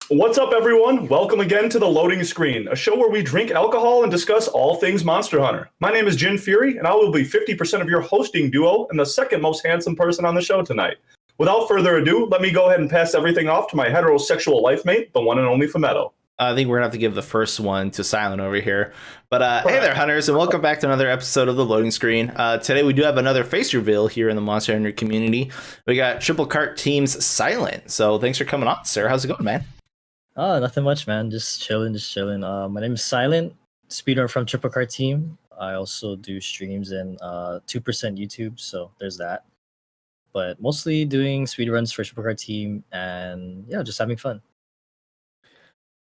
What's up, everyone? Welcome again to The Loading Screen, a show where we drink alcohol and discuss all things Monster Hunter. My name is Jin Fury, and I will be 50% of your hosting duo and the second most handsome person on the show tonight. Without further ado, let me go ahead and pass everything off to my heterosexual life mate, the one and only Phemeto. I think we're going to have to give the first one to Silent over here. But hey there, hunters, and welcome back to another episode of The Loading Screen. Today we do have another face reveal here in the Monster Hunter community. We got Triple Cart Team's Silent. So thanks for coming on, sir. How's it going, man? Oh, nothing much, man. Just chilling. My name is Silent, speedrunner from Triple Cart Team. I also do streams and 2% YouTube, so there's that. But mostly doing speedruns for Triple Cart Team and yeah, just having fun.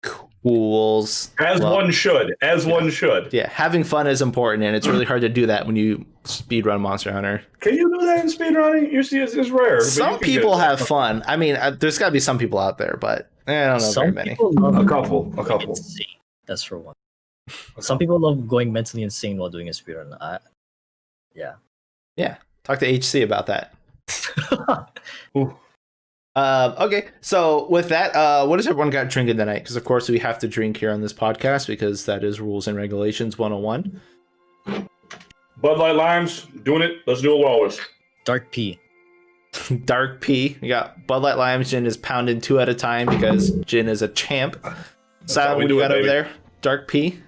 Cools. One should. One should. Yeah, having fun is important, and it's really hard to do that when you speedrun Monster Hunter. Can you do that in speedrunning? It's rare. Some people have fun. I mean, there's got to be some people out there, but I don't know very many. A couple. Insane. That's for one. Some people love going mentally insane while doing a speedrun. Yeah. Talk to HC about that. Okay, so with that, what has everyone got drinking tonight? Because of course we have to drink here on this podcast because that is rules and regulations 101. Bud Light Limes, doing it. Let's do it always. Dark P. Dark P. We got Bud Light Limes. Gin is pounded 2 at a time because Gin is a champ. Silent, what do you got over there? Dark P.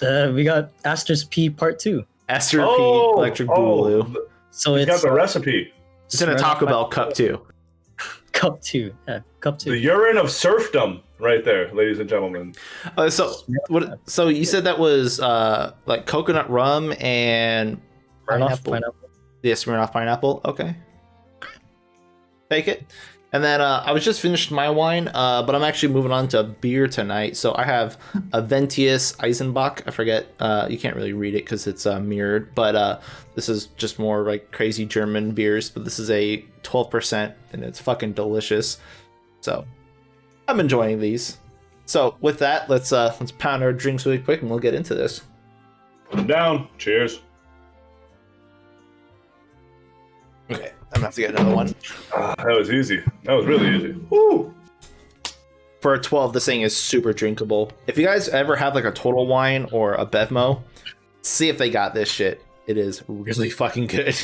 We got Astor's P Part 2. Astor P. Electric Boogaloo. So it's got the recipe. It's in a Taco Bell cup too. Cup 2. Yeah, cup 2. The urine of serfdom, right there, ladies and gentlemen. So you said that was like coconut rum and pineapple. Yeah, Smirnoff pineapple. Okay. Take it. And then I was just finished my wine, but I'm actually moving on to beer tonight. So I have a Ventius Eisenbach. I forget. You can't really read it because it's mirrored, but this is just more like crazy German beers. But this is a 12%, and it's fucking delicious. So I'm enjoying these. So with that, let's pound our drinks really quick, and we'll get into this. Put them down. Cheers. Okay, I'm gonna have to get another one. That was easy. That was really easy. Woo! For a 12, this thing is super drinkable. If you guys ever have like a Total Wine or a Bevmo, see if they got this shit. It is really fucking good.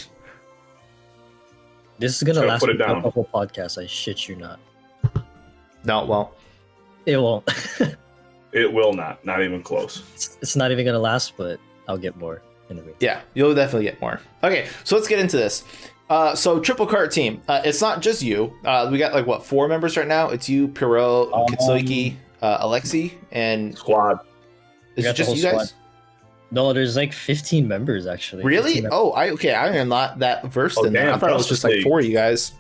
This is gonna last a couple podcasts. I shit you not. No, well, it won't. It will not. Not even close. It's not even gonna last, but I'll get more in the meantime. Yeah, you'll definitely get more. Okay, so let's get into this. So Triple Cart Team, it's not just you. We got like 4 members right now. It's you, Piro, Kitsuiki, Alexi, and squad. Is it just you guys? Squad. No, there's like 15 members actually. Really? I am not that versed in that. I thought it was just like 4 of you guys.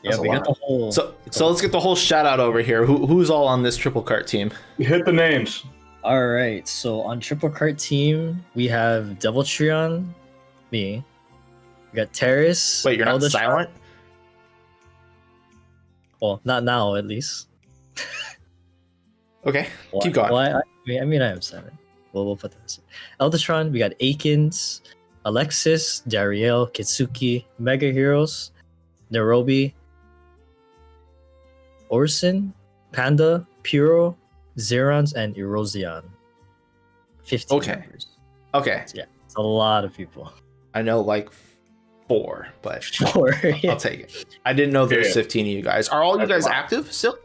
Yeah, we got the whole. So let's get the whole shout out over here. Who's all on this Triple Cart Team? Hit the names. All right. So on Triple Cart Team, we have Devil Trion, me. We got Terrace. Wait, you're not silent? Well, not now, at least. Okay, keep going. Well, I am silent. We'll put this. Eldatron, we got Akins, Alexis, Dariel, Kitsuki, Mega Heroes, Nairobi, Orson, Panda, Puro, Zerons, and Erosion. 15 members. Okay. Yeah, it's a lot of people. I know like 4, but 4, yeah. I'll take it. I didn't know there was 15 of you guys. Are all you guys active still?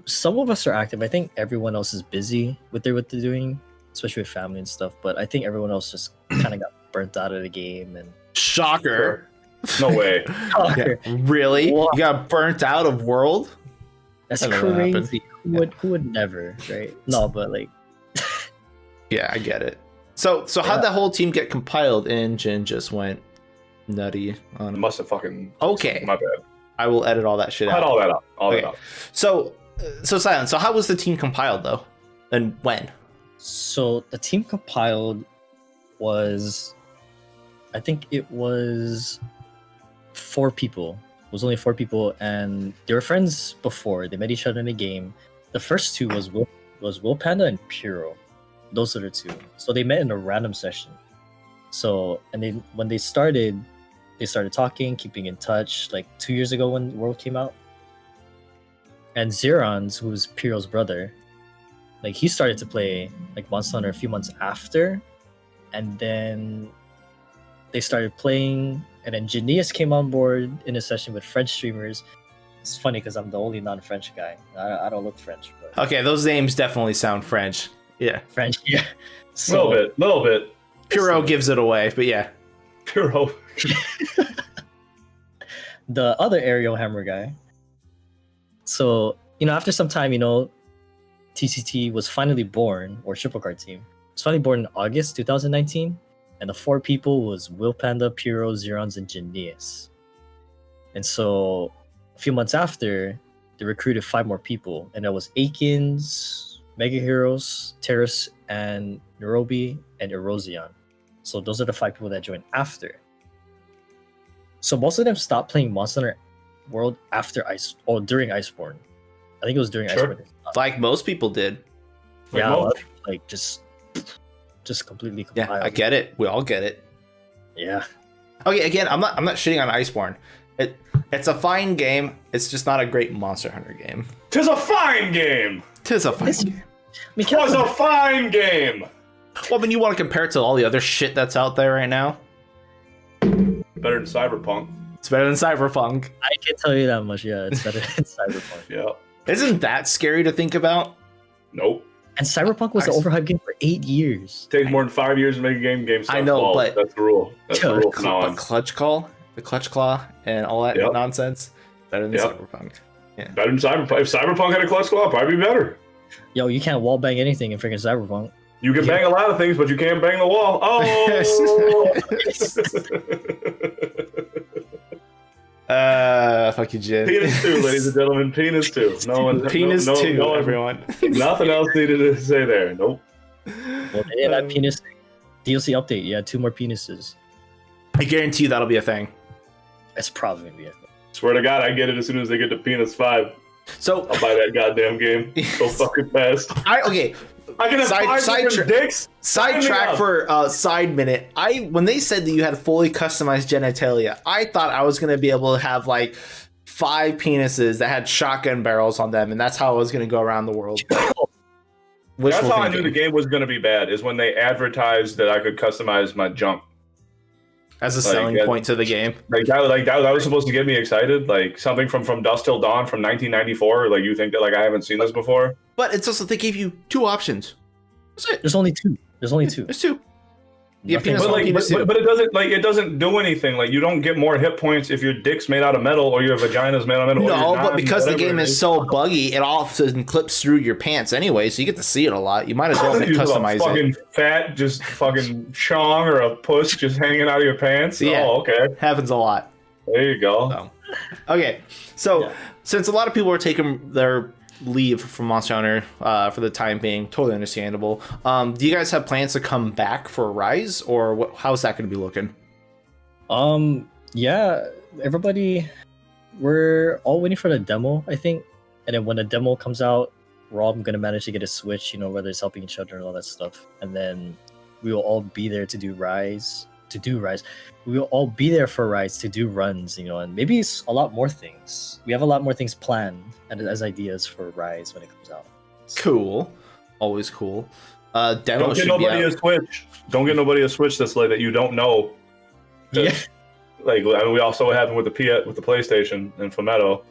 Some of us are active. I think everyone else is busy with what they're doing, especially with family and stuff. But I think everyone else just kind of got burnt out of the game. And shocker! No way. Shocker. Yeah, really? What? You got burnt out of World? That's crazy. Who would never, right? No, but like. Yeah, I get it. So how'd that whole team get compiled? And Jin just went nutty on it. Must have fucking. Okay. My bad. I will edit all that shit out. Cut all that out. That out. So Silent. So how was the team compiled though, and when? So the team compiled was, I think it was 4 people. It was only 4 people, and they were friends before. They met each other in a game. The first 2 was Will Panda and Puro. Those are the 2. So they met in a random session. So when they started talking, keeping in touch. Like 2 years ago when World came out, And Xerons, who's Piro's brother, like he started to play like Monster Hunter a few months after, and then they started playing, and then Janius came on board in a session with French streamers. It's funny because I'm the only non-French guy. I don't look French. But Okay, those names definitely sound French. Yeah. French, yeah. A little bit. Puro gives it away, but yeah. Puro. The other aerial hammer guy. So, after some time, TCT was finally born, or Triple Card Team. It was finally born in August 2019. And the 4 people was Will Panda, Puro, Xerons, and Janius. And so, a few months after, they recruited 5 more people. And that was Akins, Mega Heroes, Terrace, and Nairobi, and Erosion. So those are the 5 people that joined after. So most of them stopped playing Monster Hunter World after during Iceborne. I think it was during Iceborne. Like most people did. Yeah, like just completely compiled. Yeah, I get it. We all get it. Yeah. Okay, again, I'm not shitting on Iceborne. It's a fine game. It's just not a great Monster Hunter game. Tis a fine game. Tis a fine game. Twas a fine game. Well, when you want to compare it to all the other shit that's out there right now, better than Cyberpunk. It's better than Cyberpunk. I can tell you that much. Yeah, it's better than Cyberpunk. Yeah. Isn't that scary to think about? Nope. And Cyberpunk was an overhyped game for 8 years. It takes more than 5 years to make a game. I know, but that's the rule. That's the rule. The clutch claw, and all that nonsense. Better than Cyberpunk. Yeah. Better than Cyberpunk. If Cyberpunk had a clutch claw, it'd probably be better. Yo, you can't wall bang anything in freaking Cyberpunk. You can bang a lot of things, but you can't bang the wall. Oh! Fuck you, Jin. Penis 2, ladies and gentlemen. Penis 2. Penis 2, everyone. Nothing else needed to say there. Nope. Well, they did that penis DLC update. Yeah, 2 more penises. I guarantee you that'll be a thing. It's probably going to be a thing. Swear to God, I get it as soon as they get to Penis 5. So I'll buy that goddamn game so fucking fast. I can have 5 different dicks. Sidetrack for side minute. When they said that you had fully customized genitalia, I thought I was gonna be able to have like 5 penises that had shotgun barrels on them, and that's how I was gonna go around the world. That's how I knew the game was gonna be bad. Is when they advertised that I could customize my junk as a selling point to the game. That was supposed to get me excited. Like something from Dusk Till Dawn from 1994. Like you think that I haven't seen this before? But it's also they gave you 2 options. That's it. There's only 2. There's 2. Yeah, but it doesn't do anything. Like you don't get more hit points if your dick's made out of metal or your vagina's made out of metal. No, but because the game is so buggy, it all of a sudden clips through your pants anyway, so you get to see it a lot. You might as well customize it. Fucking fat, just fucking chong or a puss just hanging out of your pants. Yeah. Oh, okay. Happens a lot. There you go. So, okay, so since a lot of people are taking their leave from Monster Hunter for the time being, totally understandable. Do you guys have plans to come back for Rise, or how's that going to be looking? Yeah, everybody, we're all waiting for the demo, I think, and then when the demo comes out, we're all going to manage to get a Switch, whether it's helping each other and all that stuff, and then we will all be there to do Rise. We will all be there for Rise to do runs, and maybe it's a lot more things. We have a lot more things planned and as ideas for Rise when it comes out. Cool. Always cool. Demo don't get nobody a Switch. Don't get nobody a Switch that's like that you don't know. Yeah. Like we also happened with the PlayStation and Phemeto.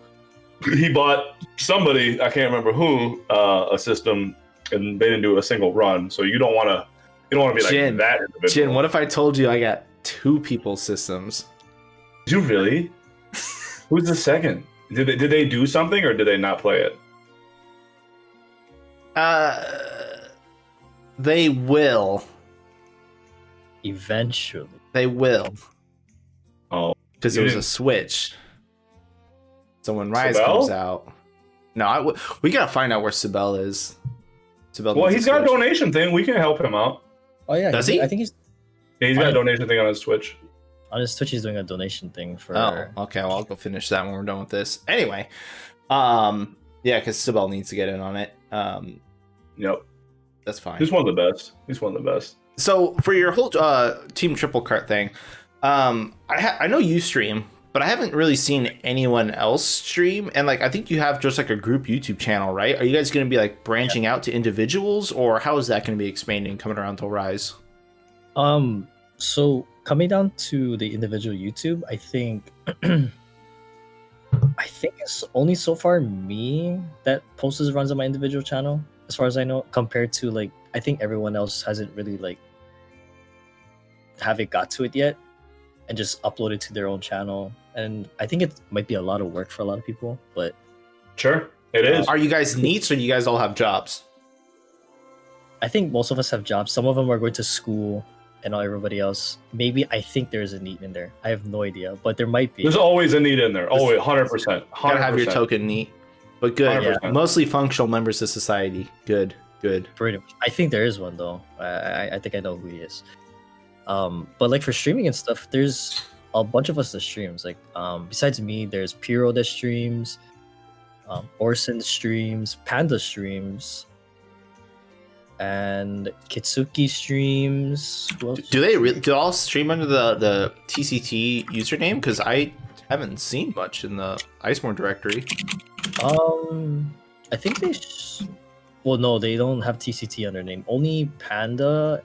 He bought somebody, I can't remember who, a system, and they didn't do a single run. So you don't want to be like Jin, that individual. Jin, what if I told you I got 2 people's systems? Did you really? Who's the second? Did they do something or did they not play it? They will. Eventually. They will. Oh. Because it was a Switch. So when Rise comes out... No, we gotta find out where Sibel is. Well, he's got a donation thing. We can help him out. Oh, yeah. Does he? I think he's... Yeah, he's got a donation thing on his Switch. On his Twitch, he's doing a donation thing for... Oh, okay. Well, I'll go finish that when we're done with this. Anyway. Yeah, because Sibel needs to get in on it. Yep. That's fine. He's one of the best. So for your whole Team Triple Cart thing, I know you stream, but but I haven't really seen anyone else stream. And like, I think you have just like a group YouTube channel, right? Are you guys going to be like branching out to individuals, or how is that going to be expanding coming around to Rise? So coming down to the individual YouTube, I think it's only so far me that posts runs on my individual channel, as far as I know, compared to like I think everyone else hasn't really like haven't got to it yet and just upload it to their own channel. And I think it might be a lot of work for a lot of people, but Sure, it is. Are you guys neats, or do you guys all have jobs? I think most of us have jobs. Some of them are going to school and not everybody else. Maybe I think there's a NEET in there. I have no idea, but there might be. There's always a NEET in there. Always, 100%. Gotta have your token neat. But good. 100%. Mostly functional members of society. Good. Pretty much. I think there is one though. I think I know who he is. But like for streaming and stuff, there's a bunch of us that streams. Like besides me, there's Piro that streams, Orson streams, Panda streams, and Kitsuki streams. Do they all stream under the TCT username? Because I haven't seen much in the Iceborne directory. I think they. Well, no, they don't have TCT under name. Only Panda.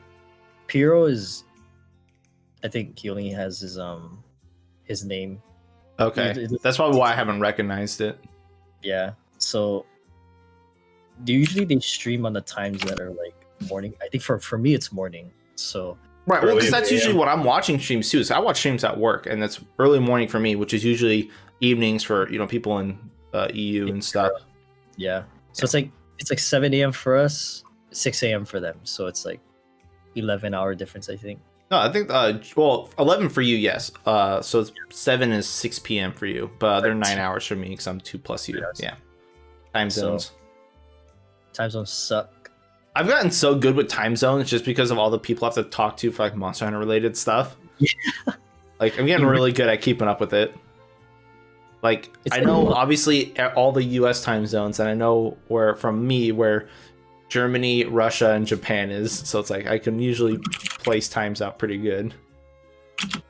Piro is. I think he only has his name. Okay, that's probably why I haven't recognized it. Yeah. So usually they stream on the times that are like morning. I think for me it's morning. So right, well, because Early that's usually what I'm watching streams too. So I watch streams at work, and that's early morning for me, which is usually evenings for people in EU and stuff. Yeah. So it's like 7 a.m. for us, 6 a.m. for them. So it's like 11-hour difference, I think. No, I think 11 for you, yes. So it's 7 is 6 p.m. for you, but they're 9 hours for me because I'm 2 plus you. Yeah. Time zones. Time zones suck. I've gotten so good with time zones just because of all the people I have to talk to for like Monster Hunter related stuff. Yeah. Like I'm getting really good at keeping up with it. Like I know obviously all the US time zones, and I know where Germany, Russia, and Japan is. So it's like I can usually place times out pretty good. And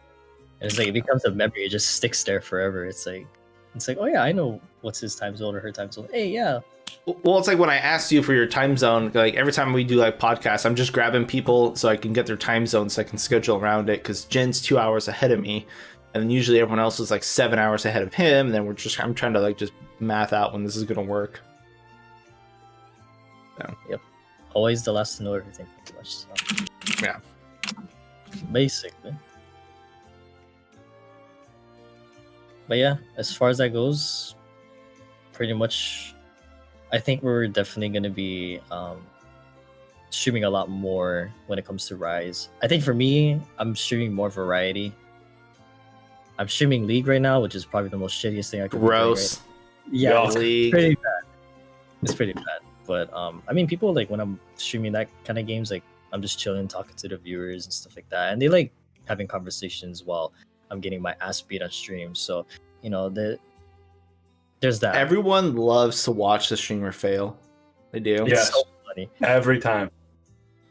it's like it becomes a memory, it just sticks there forever. It's like oh yeah, I know what's his time zone or her time zone. Hey, yeah. Well, it's like when I asked you for your time zone, like every time we do like podcasts, I'm just grabbing people so I can get their time zone so I can schedule around it, because Jen's 2 hours ahead of me, and then usually everyone else is like 7 hours ahead of him, and then I'm trying to like just math out when this is gonna work. So. Yep. Always the last to know everything, pretty much. So. Yeah. Basically. But yeah, as far as that goes, pretty much, I think we're definitely going to be streaming a lot more when it comes to Rise. I think for me, I'm streaming more variety. I'm streaming League right now, which is probably the most shittiest thing I could do. Gross. Right? Yeah, it's League. pretty bad. It's pretty bad. But I mean, people like when I'm streaming that kind of games, like I'm just chilling, talking to the viewers and stuff like that, and they like having conversations while I'm getting my ass beat on stream. So there's that. Everyone loves to watch the streamer fail. They do. It's so funny Every time.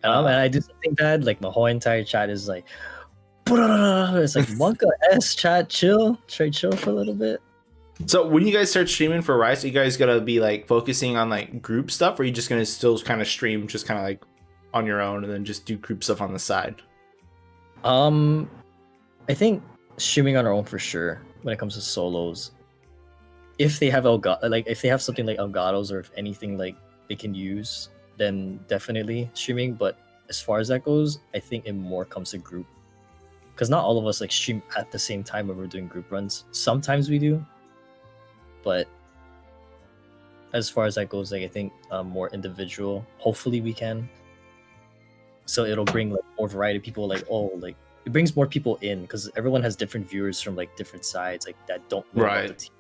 and I do something bad, like my whole entire chat is like, it's like Monka S chat, chill for a little bit. So when you guys start streaming for Rise, are you guys gonna be like focusing on like group stuff, or are you just gonna still kind of stream just kind of like on your own and then just do group stuff on the side? I think streaming on our own for sure when it comes to solos. If they have if they have something like Elgatos, or if anything like they can use, then definitely streaming. But as far as that goes, I think it more comes to group, because not all of us like stream at the same time when we're doing group runs. Sometimes we do, but as far as that goes, like I think more individual. Hopefully we can. So it'll bring like more variety of people. Like it brings more people in, because everyone has different viewers from like different sides, like that don't know about the team.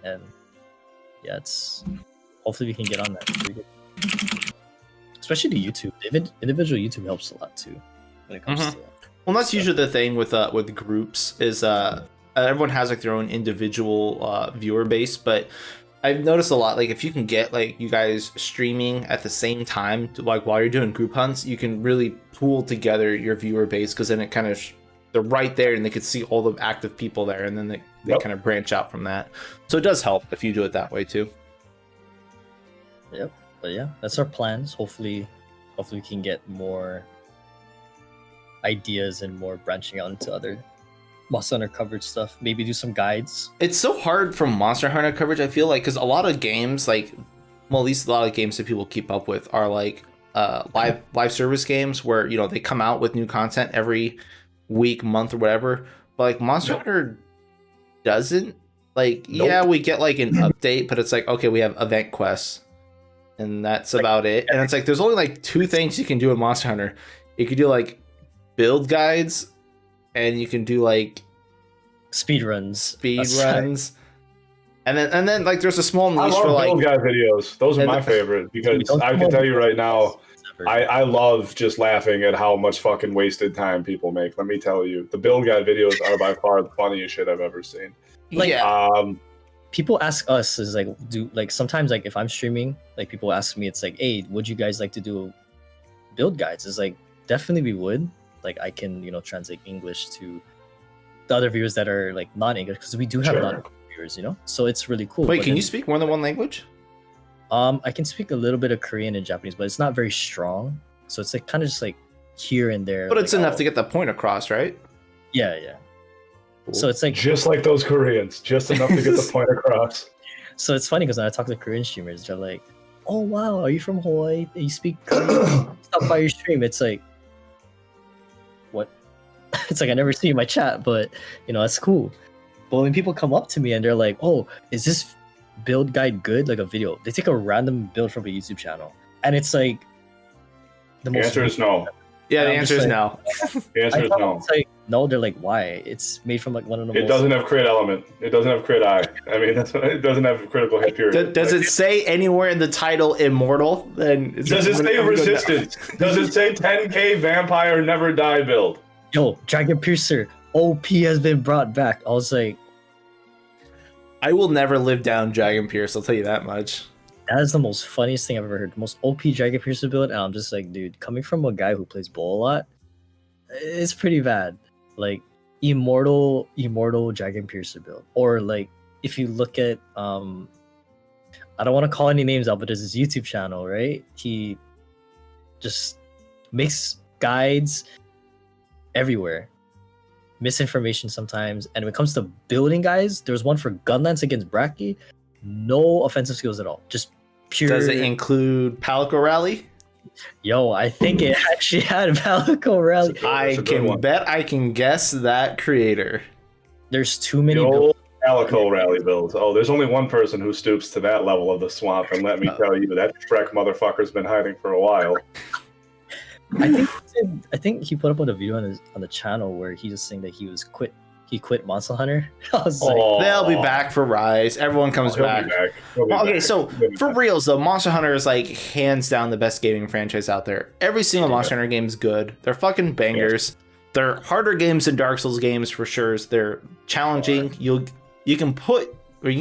And yeah, it's hopefully we can get on that. Pretty good. Especially the YouTube. Individual YouTube helps a lot too when it comes to that. Well, that's usually the thing with groups is everyone has like their own individual viewer base, but I've noticed a lot, like if you can get like you guys streaming at the same time, like while you're doing group hunts, you can really pool together your viewer base, because then it kind of they're right there and they could see all the active people there, and then they kind of branch out from that. So it does help if you do it that way too. Yep. But yeah, that's our plans. Hopefully we can get more ideas and more branching out into other Monster Hunter coverage stuff. Maybe do some guides. It's so hard from Monster Hunter coverage, I feel like, because a lot of games, like, well, at least a lot of games that people keep up with are like live service games where, you know, they come out with new content every week, month, or whatever. But like Monster Hunter doesn't. Like, yeah, we get like an update, but it's like, okay, we have event quests. And that's about it. And it's like there's only like 2 things you can do in Monster Hunter. You can do like build guides, and you can do like speed runs. And then like there's a small niche for like build guide videos. Those are my favorite because I can tell you right now, I love just laughing at how much fucking wasted time people make. Let me tell you, the build guide videos are by far the funniest shit I've ever seen. Like, people ask us is like, sometimes like if I'm streaming, like people ask me, it's like, hey, would you guys like to do build guides? It's like, definitely we would. Like I can, you know, translate English to the other viewers that are like non-English, because we do have non-English viewers, you know, so it's really cool. Wait, can you speak more than one language? I can speak a little bit of Korean and Japanese, but it's not very strong. So it's like kind of just like here and there. But it's enough to get the point across, right? Yeah. Cool. So it's like just like those Koreans, just enough to get the point across. So it's funny because when I talk to Korean streamers, they're like, "Oh wow, are you from Hawaii? You speak Korean? Stop by your stream." It's like, what? It's like I never see my chat, but you know that's cool. But when people come up to me and they're like, "Oh, is this build guide good?" Like a video, they take a random build from a YouTube channel, and it's like the answer is no. Yeah, the answer is no. The answer is no. It's like, no, they're like, why? It's made from like one of the. It doesn't have crit element. It doesn't have crit eye. I mean, it doesn't have critical hit period. Does it say anywhere in the title immortal? Then does it say resistance? Does it say 10k vampire never die build? Yo, Dragon Piercer OP has been brought back. I was like, I will never live down Dragon Pierce. I'll tell you that much. That is the most funniest thing I've ever heard. The most OP Dragon Piercer build, and I'm just like, dude, coming from a guy who plays Bull a lot, it's pretty bad. Like immortal Dragon Piercer build, or like if you look at I don't want to call any names out, but there's this YouTube channel, right? He just makes guides everywhere, misinformation sometimes, and when it comes to building guys, there's one for Gunlance against Bracky. No offensive skills at all, just pure. Does it include Palico Rally? Yo, I think it actually had Palico Rally. I can bet I can guess that creator. There's too many builds. Palico Rally builds. Oh, there's only one person who stoops to that level of the swamp, and let me tell you, that Shrek motherfucker's been hiding for a while. I think he put up on a video on the channel where he was saying that he quit Monster Hunter. I was like, they'll be back for Rise. Everyone comes back. Okay, so for reals though, Monster Hunter is like hands down the best gaming franchise out there. Every single Monster Hunter game is good. They're fucking bangers. They're harder games than Dark Souls games for sure. They're challenging. You can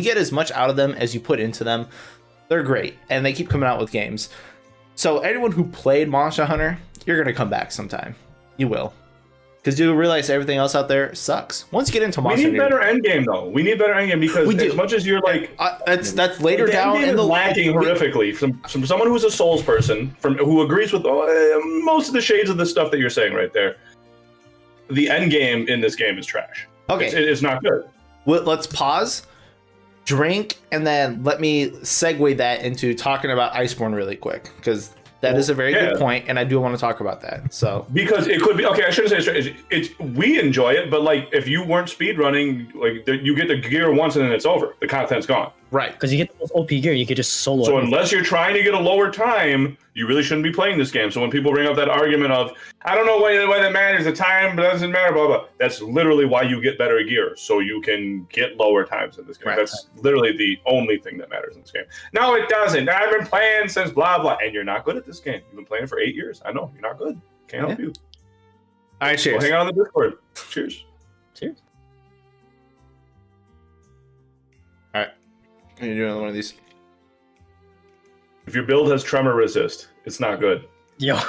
get as much out of them as you put into them. They're great, and they keep coming out with games. So anyone who played Monster Hunter, you're gonna come back sometime. You will. Because you realize everything else out there sucks. Once you get into Monster Hunter, we need better endgame though. We need better endgame because as much as you're like, that's later down in the lacking horrifically from someone who's a Souls person, who agrees with most of the shades of the stuff that you're saying right there. The endgame in this game is trash. Okay, it's not good. Well, let's pause, drink, and then let me segue that into talking about Iceborne really quick because. That is a very good point, and I do want to talk about that. So because it could be okay, I shouldn't say it's we enjoy it, but like if you weren't speedrunning, like you get the gear once and then it's over. The content's gone. Right, because you get the most OP gear, you could just solo. So unless you're trying to get a lower time, you really shouldn't be playing this game. So when people bring up that argument of I don't know why that matters, the time doesn't matter, blah blah. That's literally why you get better gear, so you can get lower times in this game. Right. That's literally the only thing that matters in this game. No, it doesn't. I've been playing since blah blah, and you're not good at this game. You've been playing for 8 years. I know you're not good. Can't help you. All right, cheers. Hang out on the Discord. Cheers. Cheers. All right. Can you do another one of these? If your build has tremor resist, it's not good. Yo,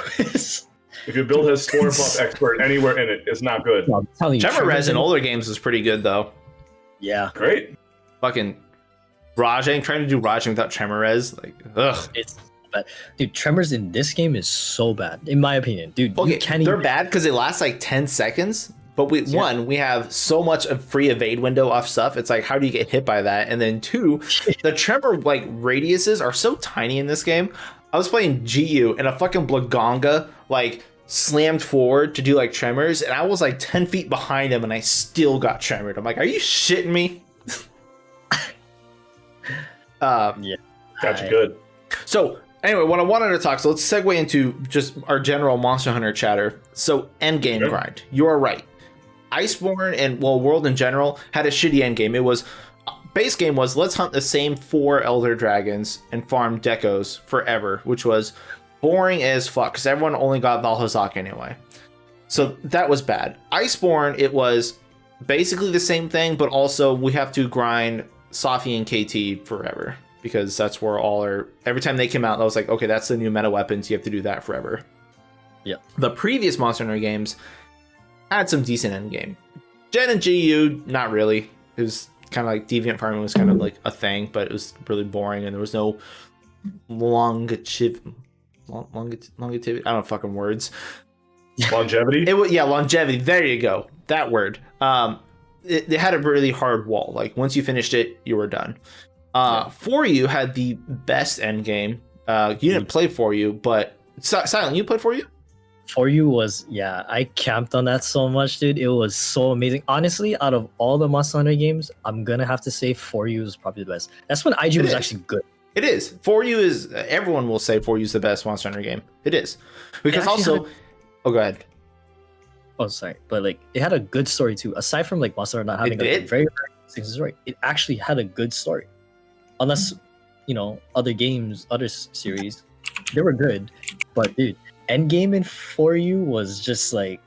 If you build his Spore Puff expert anywhere in it, it's not good. No, I'm telling you, Tremorez in older games was pretty good though. Yeah, Great. Fucking Rajang, trying to do Rajang without Tremorez, like ugh. it's bad. Dude, Tremors in this game is so bad, in my opinion. Dude, Okay, you can't they're even... bad because they last like 10 seconds. But we have so much of free evade window off stuff. It's like, how do you get hit by that? And then 2, the tremor like radiuses are so tiny in this game. I was playing GU and a fucking Blagonga like slammed forward to do like tremors, and I was like 10 feet behind him and I still got tremored. I'm like, are you shitting me? Yeah. Gotcha, good. So anyway, what I wanted to talk, so let's segue into just our general Monster Hunter chatter. So endgame grind. You are right. Iceborne and World in general had a shitty endgame. It was base game was let's hunt the same 4 elder dragons and farm decos forever, which was boring as fuck because everyone only got Valhazak anyway. So that was bad. Iceborne, it was basically the same thing, but also we have to grind Safi and KT forever because that's where all our every time they came out, I was like, okay, that's the new meta weapons. You have to do that forever. Yeah. The previous Monster Hunter games had some decent end game. Gen and GU, not really. It was kind of like deviant farming was kind of like a thing, but it was really boring and there was no longevity. I don't know fucking words. Longevity? Longevity. There you go. That word. It had a really hard wall. Like once you finished it, you were done. For You had the best end game. You didn't play For You, but Silent, you played For You? For You was, yeah, I camped on that so much, dude. It was so amazing. Honestly, out of all the Monster Hunter games, I'm gonna have to say For You is probably the best. That's when IG was actually good. It is. For You is, everyone will say For You is the best Monster Hunter game. It is. Because also, oh, go ahead. Oh, sorry. But like, it had a good story too. Aside from like Monster Hunter not having a very story, it actually had a good story. Unless, other games, other series, they were good. But dude, endgame in For You was just like,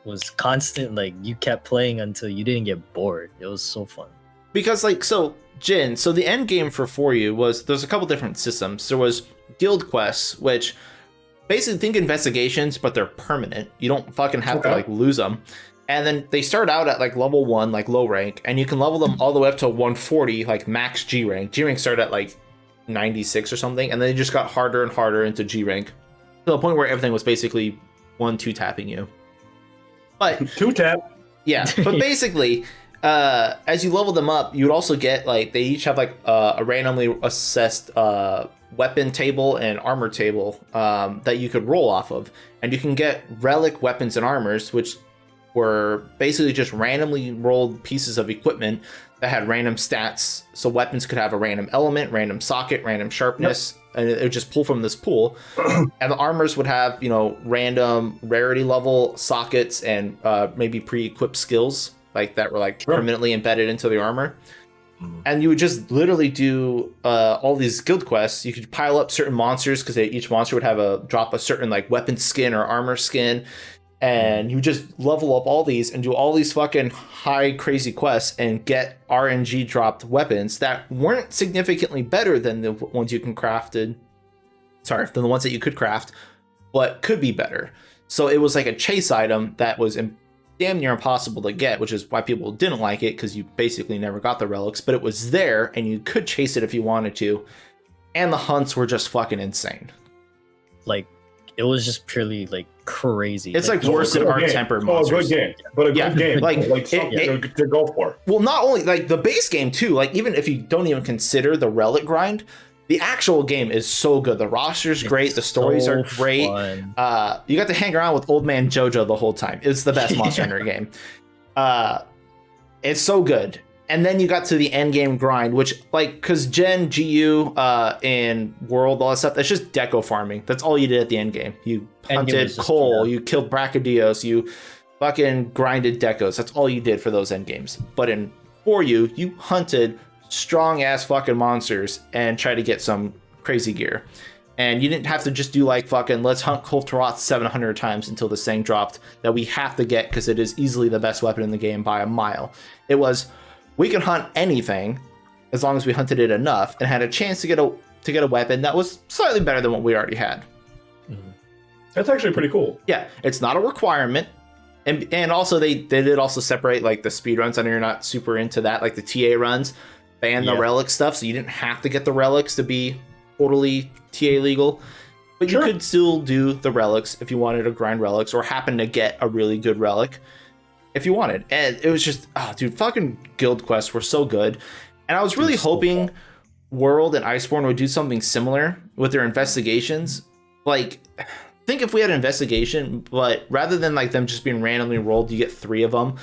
was constant. Like you kept playing until you didn't get bored. It was so fun. Because like, so Jin, so the end game for You was, there's a couple different systems. There was guild quests, which basically think investigations, but they're permanent. You don't fucking have to like lose them. And then they start out at like level 1, like low rank, and you can level them all the way up to 140, like max G rank. G rank started at like 96 or something, and then they just got harder and harder into G rank to the point where everything was basically 1-2 tapping you. But 2-tap. Yeah, but basically, as you level them up, you would also get like they each have like a randomly assessed weapon table and armor table that you could roll off of, and you can get relic weapons and armors, which were basically just randomly rolled pieces of equipment that had random stats. So weapons could have a random element, random socket, random sharpness, and it would just pull from this pool. And the armors would have, random rarity level sockets and maybe pre-equipped skills like that were like permanently embedded into the armor. And you would just literally do all these guild quests. You could pile up certain monsters because each monster would have drop a certain like weapon skin or armor skin. And you just level up all these and do all these fucking high crazy quests and get RNG dropped weapons that weren't significantly better than the ones you can than the ones that you could craft, but could be better. So it was like a chase item that was damn near impossible to get, which is why people didn't like it, because you basically never got the relics, but it was there and you could chase it if you wanted to. And the hunts were just fucking insane. Like, it was just purely like crazy. It's like worse than Hard Tempered Monsters. A good game, but a good game, like something to go for. Well, not only like the base game too. Like even if you don't even consider the relic grind, the actual game is so good. The roster's great. The stories are great. You got to hang around with Old Man Jojo the whole time. It's the best Monster Hunter game. It's so good. And then you got to the end game grind, which like, because Gen, GU, and World, all that stuff, that's just deco farming. That's all you did at the end game. You hunted coal, you killed Brachydios, you fucking grinded decos. That's all you did for those end games. But in For You, you hunted strong ass fucking monsters and tried to get some crazy gear. And you didn't have to just do like fucking let's hunt Kultaroth 700 times until this thing dropped that we have to get because it is easily the best weapon in the game by a mile. It was, we can hunt anything as long as we hunted it enough and had a chance to get a weapon that was slightly better than what we already had. That's actually pretty cool. Yeah, it's not a requirement. And also they did also separate like the speed runs. I know you're not super into that, like the TA runs, ban the relic stuff, so you didn't have to get the relics to be totally TA legal. But you could still do the relics if you wanted to grind relics or happen to get a really good relic if you wanted. And it was just, dude, fucking guild quests were so good. And I was really hoping World and Iceborne would do something similar with their investigations. Like, think if we had an investigation, but rather than like them just being randomly rolled, you get 3 of them.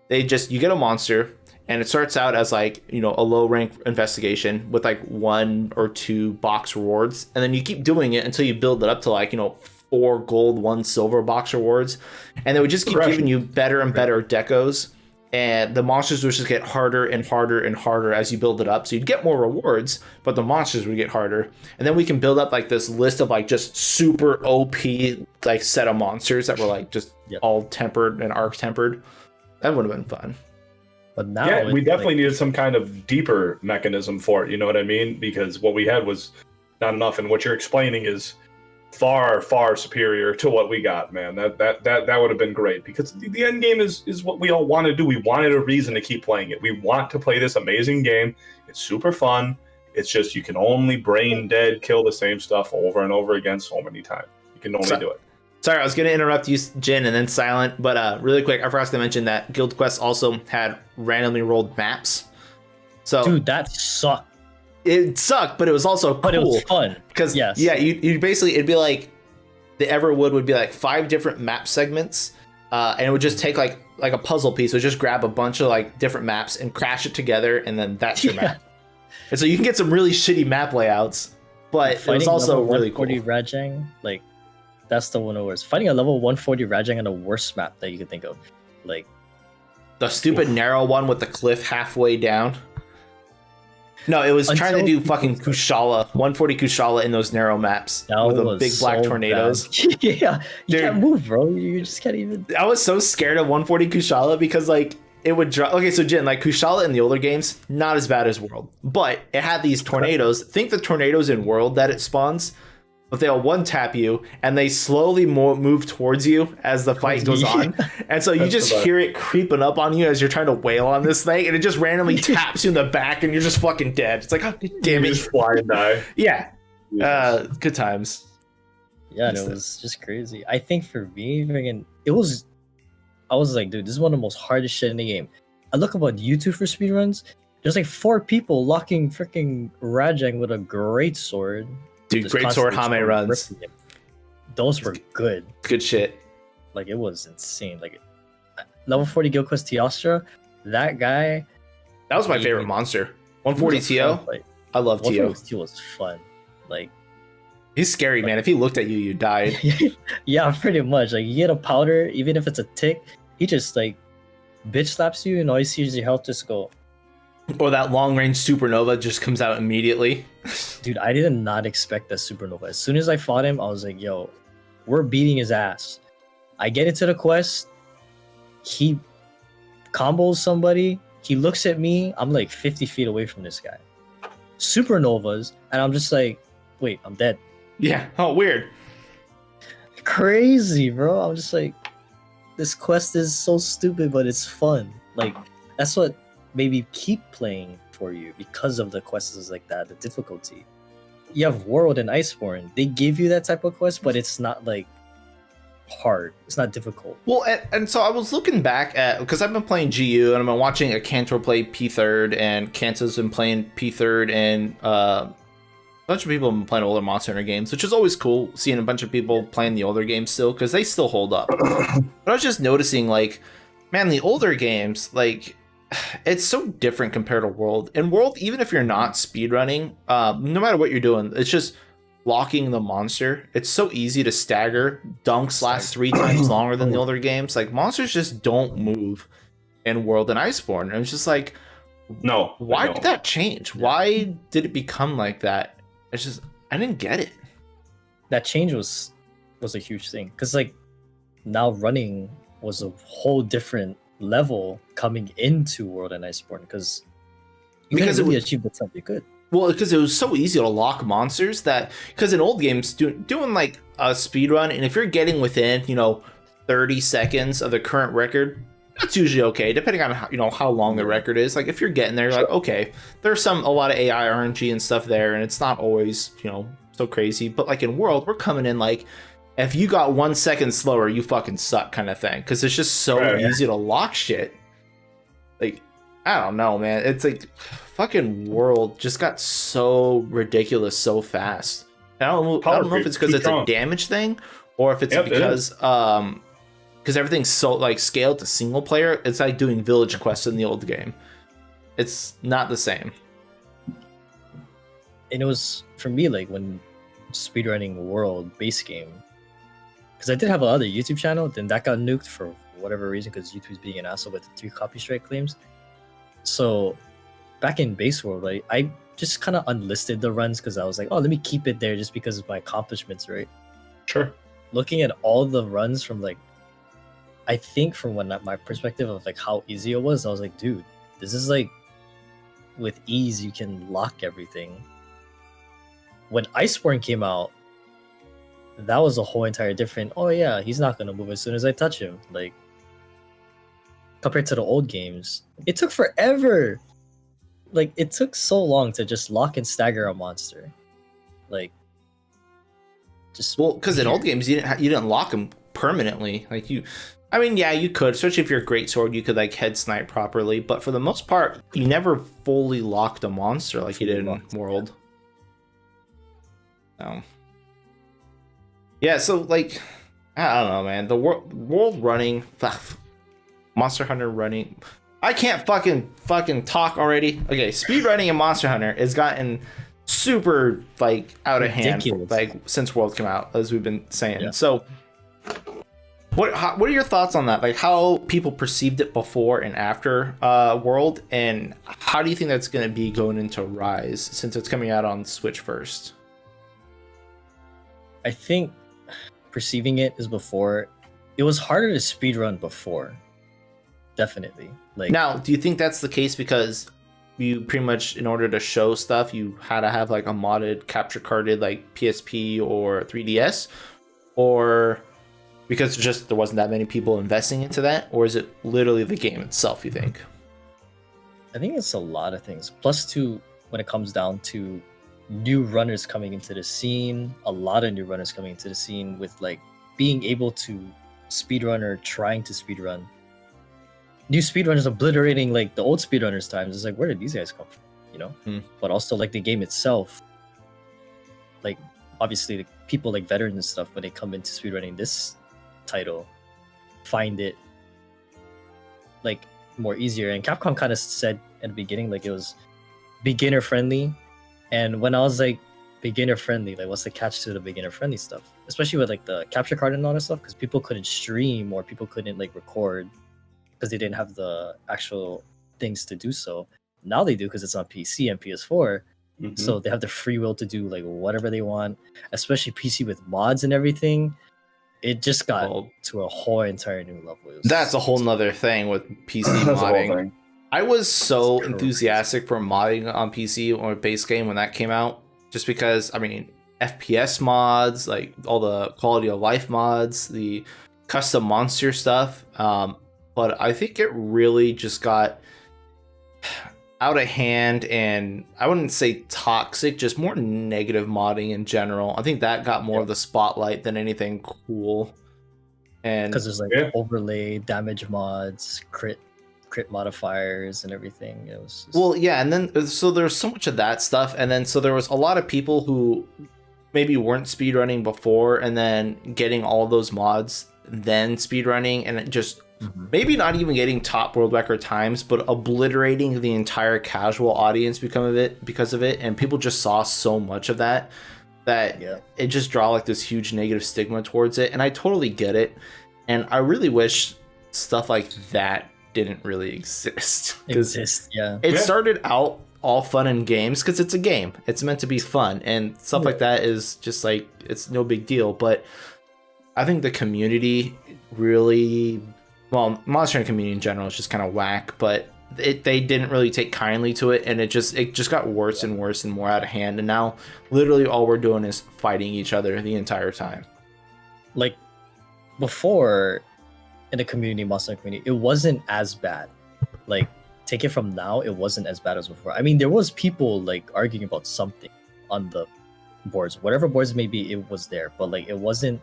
You get a monster, and it starts out as like, you know, a low rank investigation with like 1 or 2 box rewards, and then you keep doing it until you build it up to like, you know, 4 gold, 1 silver box rewards, and they would just keep giving you better and better decos. And the monsters would just get harder and harder and harder as you build it up. So you'd get more rewards, but the monsters would get harder. And then we can build up like this list of like just super OP like set of monsters that were like just all tempered and arc tempered. That would have been fun. But now we definitely needed some kind of deeper mechanism for it. You know what I mean? Because what we had was not enough, and what you're explaining is far superior to what we got, man. That would have been great, because the end game is what we all want to do. We wanted a reason to keep playing it. We want to play this amazing game. It's super fun. It's just you can only brain dead kill the same stuff over and over again so many times. You can only do it. Sorry, I was going to interrupt you, Jin, and then Silent, but really quick, I forgot to mention that Guild Quest also had randomly rolled maps. So, dude, that sucked. It sucked, but it was also cool. But it was fun. Because, you basically, it'd be like, the Everwood would be like 5 different map segments, and it would just take like a puzzle piece. It would just grab a bunch of like different maps and crash it together, and then that's your map. And so you can get some really shitty map layouts, but it was also really cool. 140 Rajang, like, that's the one of the worst. Fighting a level 140 Rajang on the worst map that you could think of. Like, the stupid narrow one with the cliff halfway down. No, it was trying to do fucking Kushala, 140 Kushala in those narrow maps with the big black tornadoes. Yeah, you can't move, bro. You just can't even. I was so scared of 140 Kushala because like it would drop. Okay, so Jin, like Kushala in the older games, not as bad as World, but it had these tornadoes. Think the tornadoes in World that it spawns, but they'll one tap you and they slowly move towards you as the fight goes on. And so you just hear it creeping up on you as you're trying to wail on this thing, and it just randomly taps you in the back and you're just fucking dead. It's like, oh, damn it. You just fly and die. Yeah. Good times. Yeah, it was just crazy. I think for me, I was like, dude, this is one of the most hardest shit in the game. I look up on YouTube for speedruns. There's like 4 people locking freaking Rajang with a great sword. Dude, great sword Hame runs. Those were good. Good shit. Like, it was insane. Like, level 40 Guild Quest Teostra, that guy. That was my favorite monster. 140 Tio. I love Tio. 140 Tio was fun. Like, he's scary, man. If he looked at you, you died. Yeah, pretty much. Like, you get a powder, even if it's a tick, he just like bitch slaps you, and all you see is your health just go. Or that long range supernova just comes out immediately. Dude, I did not expect that supernova. As soon as I fought him, I was like, yo, we're beating his ass. I get into the quest. He combos somebody. He looks at me. I'm like 50 feet away from this guy. Supernovas. And I'm just like, wait, I'm dead. Yeah. Oh, weird. Crazy, bro. I'm just like, this quest is so stupid, but it's fun. Like, that's what made me keep playing for you, because of the quests like that, the difficulty. You have World and Iceborne. They give you that type of quest, but it's not like hard. It's not difficult. Well, and so I was looking back at, because I've been playing GU and I've been watching a Cantor play P3rd, and Kanta's been playing P3rd, and a bunch of people have been playing older Monster Hunter games, which is always cool seeing a bunch of people playing the older games still, because they still hold up. But I was just noticing, like, man, the older games, like, it's so different compared to World. In World, even if you're not speedrunning, no matter what you're doing, it's just locking the monster. It's so easy to stagger. Dunks last 3 times longer than the older games. Like, monsters just don't move in World and Iceborne. And it's just like, no. Why did that change? Why did it become like that? It's just, I didn't get it. That change was a huge thing, because like now running was a whole different level coming into World and Iceborne, because it really achieved something good. Well, because it was so easy to lock monsters that, because in old games, doing like a speed run, and if you're getting within, 30 seconds of the current record, that's usually okay, depending on how long the record is. Like if you're getting there, you're like, okay, there's a lot of AI RNG and stuff there, and it's not always so crazy. But like in World, we're coming in like, if you got 1 second slower, you fucking suck, kind of thing, because it's just so easy to lock shit. Like, I don't know, man. It's like fucking World just got so ridiculous so fast. And I don't know if it's because it's a damage thing, or if it's because everything's so like scaled to single player. It's like doing village quests in the old game. It's not the same. And it was for me like when speedrunning World base game, because I did have another YouTube channel, then that got nuked for whatever reason because YouTube's being an asshole with the 3 copy strike claims. So back in base World, like, I just kind of unlisted the runs because I was like, oh, let me keep it there just because of my accomplishments, right? Sure. Looking at all the runs from like, I think from my perspective of like how easy it was, I was like, dude, this is like with ease you can lock everything. When Iceborne came out, that was a whole entire different, oh yeah, he's not gonna move as soon as I touch him. Like compared to the old games, it took forever. Like it took so long to just lock and stagger a monster. Like just because in old games you didn't lock them permanently. Like you could, especially if you're a great sword, you could like head snipe properly, but for the most part, you never fully locked a monster like you did in World. Yeah, so like, I don't know, man. The world running, Monster Hunter running. I can't fucking talk already. Okay, speed running in Monster Hunter has gotten super like out of hand like since World came out, as we've been saying. Yeah. So what are your thoughts on that? Like how people perceived it before and after World, and how do you think that's going to be going into Rise since it's coming out on Switch first? I think perceiving it is before. It was harder to speedrun before. Definitely. Like now, do you think that's the case because you pretty much, in order to show stuff, you had to have like a modded capture carded like PSP or 3DS, or because there wasn't that many people investing into that, or is it literally the game itself, you think? I think it's a lot of things. Plus, too, when it comes down to new runners coming into the scene, a lot of new runners coming into the scene with like being able to speedrun or trying to speedrun. New speedrunners obliterating like the old speedrunners' times. It's like, where did these guys come from? But also like the game itself. Like obviously the people like veterans and stuff, when they come into speedrunning this title, find it like more easier. And Capcom kind of said at the beginning like it was beginner friendly. And when I was like beginner friendly, like what's the catch to the beginner friendly stuff? Especially with like the capture card and all that stuff, because people couldn't stream or people couldn't like record because they didn't have the actual things to do so. Now they do because it's on PC and PS4. So they have the free will to do like whatever they want, especially PC with mods and everything. It just got to a whole entire new level. That's a whole nother thing with PC modding. I was so enthusiastic for modding on PC or base game when that came out, just because, I mean, FPS mods, like all the quality of life mods, the custom monster stuff. But I think it really just got out of hand, and I wouldn't say toxic, just more negative modding in general. I think that got more of the spotlight than anything cool. And because there's like overlay damage mods, crit modifiers and everything. It was just... Well, yeah, and then so there's so much of that stuff, and then so there was a lot of people who maybe weren't speedrunning before, and then getting all those mods, then speedrunning, and it just maybe not even getting top world record times, but obliterating the entire casual audience because of it, and people just saw so much of that it just draw like this huge negative stigma towards it, and I totally get it, and I really wish stuff like that didn't really exist. It started out all fun and games because it's a game. It's meant to be fun, and stuff like that is just like, it's no big deal. But I think the community really, well, Monster Hunter community in general is just kind of whack, but they didn't really take kindly to it, and it just got worse and worse and more out of hand. And now, literally, all we're doing is fighting each other the entire time. Like before, in the community, Monster Hunter community, it wasn't as bad. Like take it from now, it wasn't as bad as before. I mean, there was people like arguing about something on the boards, whatever boards it may be, it was there, but like it wasn't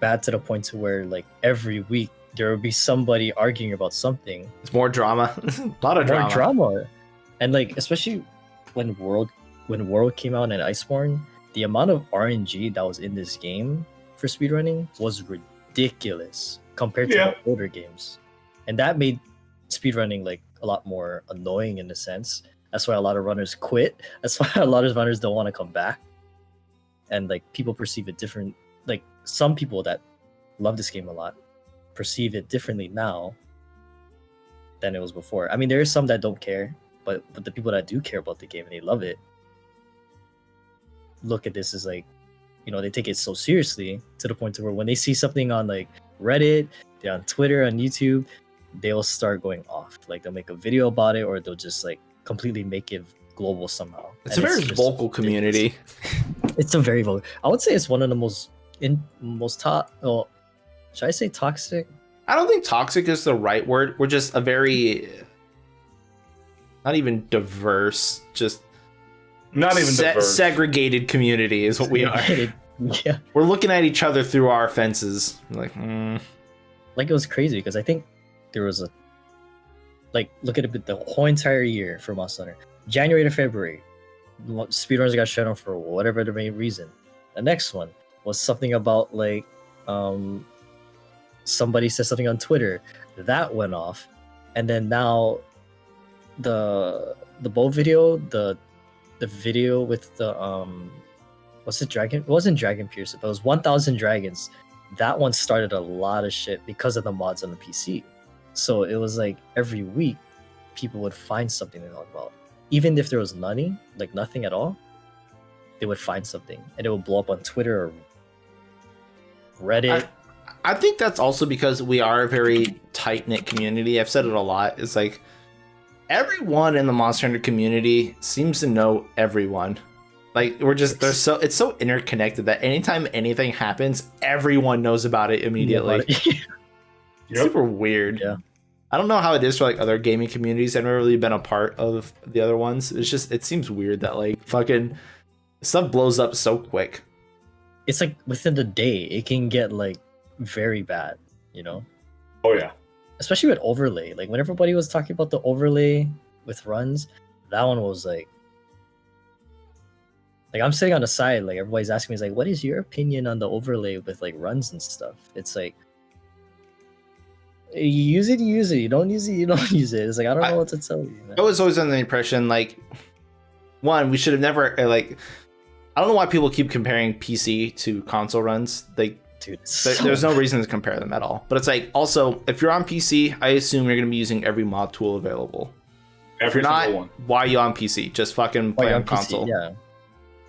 bad to the point to where like every week there would be somebody arguing about something. It's more drama. A lot of More drama. drama. And like especially when World came out and Iceborne, the amount of RNG that was in this game for speedrunning was ridiculous compared to the older games. And that made speedrunning like a lot more annoying in a sense. That's why a lot of runners quit. That's why a lot of runners don't want to come back. And like people perceive it different. Like some people that love this game a lot perceive it differently now than it was before. I mean, there are some that don't care, but the people that do care about the game and they love it look at this as like, you know, they take it so seriously to the point to where when they see something on like Reddit, they're on Twitter, on YouTube, they'll start going off. Like they'll make a video about it, or they'll just like completely make it global somehow. It's a very vocal community. It's a very vocal. I would say it's one of the most top. Oh, should I say toxic? I don't think toxic is the right word. We're just a very not even diverse, just not even diverse. Segregated community is what we are. Yeah, we're looking at each other through our fences. Like, like it was crazy because I think there was a look at it the whole entire year for Monster Hunter, January to February, speedrunners got shut down for whatever the main reason. The next one was something about like somebody said something on Twitter that went off, and then now the bow video, the video with the what's it, dragon? It wasn't Dragon Piercer, but it was 1000 Dragons. That one started a lot of shit because of the mods on the PC. So it was like every week people would find something to talk about. Even if there was nothing at all, they would find something and it would blow up on Twitter or Reddit. I think that's also because we are a very tight-knit community. I've said it a lot. It's like everyone in the Monster Hunter community seems to know everyone. Like it's so interconnected that anytime anything happens, everyone knows about it immediately. It's super weird. Yeah. I don't know how it is for like other gaming communities. I've never really been a part of the other ones. It's just, it seems weird that like fucking stuff blows up so quick. It's like within the day, it can get like very bad, you know? Oh yeah. Especially with overlay. Like when everybody was talking about the overlay with runs, that one was like I'm sitting on the side, like everybody's asking me, like, what is your opinion on the overlay with like runs and stuff? It's like, you use it, you don't use it, you don't use it. It's like, I don't know what to tell you, man. I was always under the impression, like, one, we should have never, like, I don't know why people keep comparing PC to console runs. Like, dude, there's no reason to compare them at all. But it's like, also, if you're on PC, I assume you're going to be using every mod tool available. If you're not, why are you on PC? Just fucking play on console. Yeah.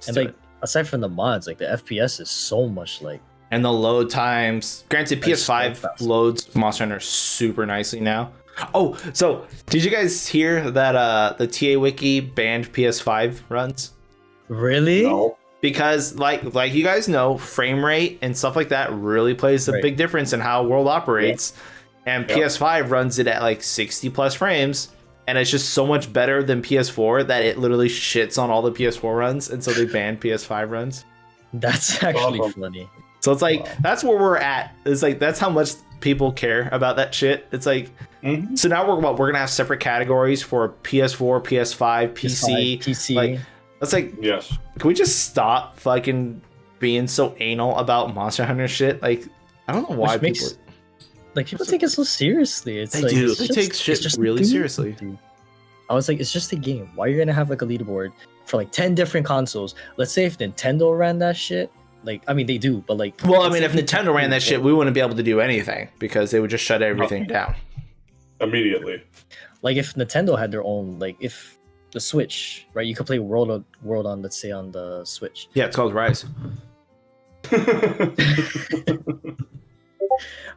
And like, aside from the mods, like the FPS is so much like. And the load times. Granted, PS5 loads Monster Hunter super nicely now. Oh, so did you guys hear that the TA Wiki banned PS5 runs? Really? No. Because like you guys know, frame rate and stuff like that really plays a big difference in how World operates. Yeah. And PS5 runs it at like 60 plus frames. And it's just so much better than PS4 that it literally shits on all the PS4 runs. And so they banned PS5 runs. That's actually funny. So it's like, that's where we're at. It's like, that's how much people care about that shit. It's like, so now we're going to have separate categories for PS4, PS5, PC. Like, that's like, yes. Can we just stop fucking being so anal about Monster Hunter shit? Like, I don't know why people... Like, people take it so seriously. It's they like, do. They take shit really seriously. Dude. I was like, it's just a game. Why are you gonna have like a leaderboard for like 10 different consoles? Let's say if Nintendo ran that shit, like, I mean, they do, but like... Well, I mean, if Nintendo ran that shit, we wouldn't be able to do anything because they would just shut everything down. Immediately. Like, if Nintendo had their own, like, if the Switch, right? You could play World on, let's say, on the Switch. Yeah, it's called Rise.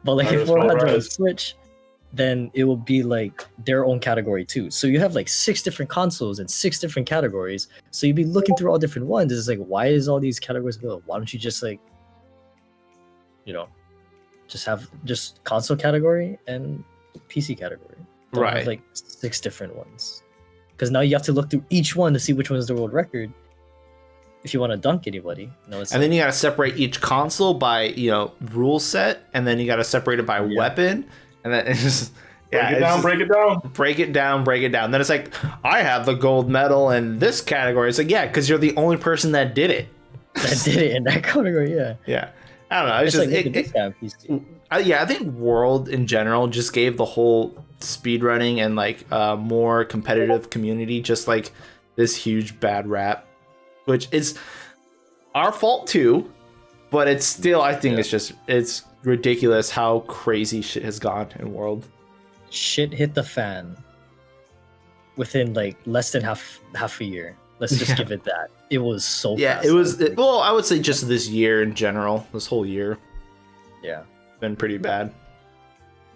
But like if World had their own Switch, then it will be like their own category too. So you have like 6 different consoles and 6 different categories. So you'd be looking through all different ones. It's like, why is all these categories available? Why don't you just like, just have just console category and PC category? Don't Right. have like 6 different ones. Because now you have to look through each one to see which one is the world record. If you want to dunk anybody, and then you got to separate each console by rule set, and then you got to separate it by weapon, and then it's just break it down. Break it down. Then it's like, I have the gold medal in this category. It's like, yeah, because you're the only person that did it. That did it in that category, yeah. Yeah, I don't know. It's just like this guy on PC. I think World in general just gave the whole speedrunning and like more competitive community just like this huge bad rap, which is our fault too, but it's still, I think it's ridiculous how crazy shit has gone in World. Shit hit the fan within like less than half a year. Let's just give it that. It was so fast. It was well, I would say just this year in general, this whole year. Yeah. Been pretty bad.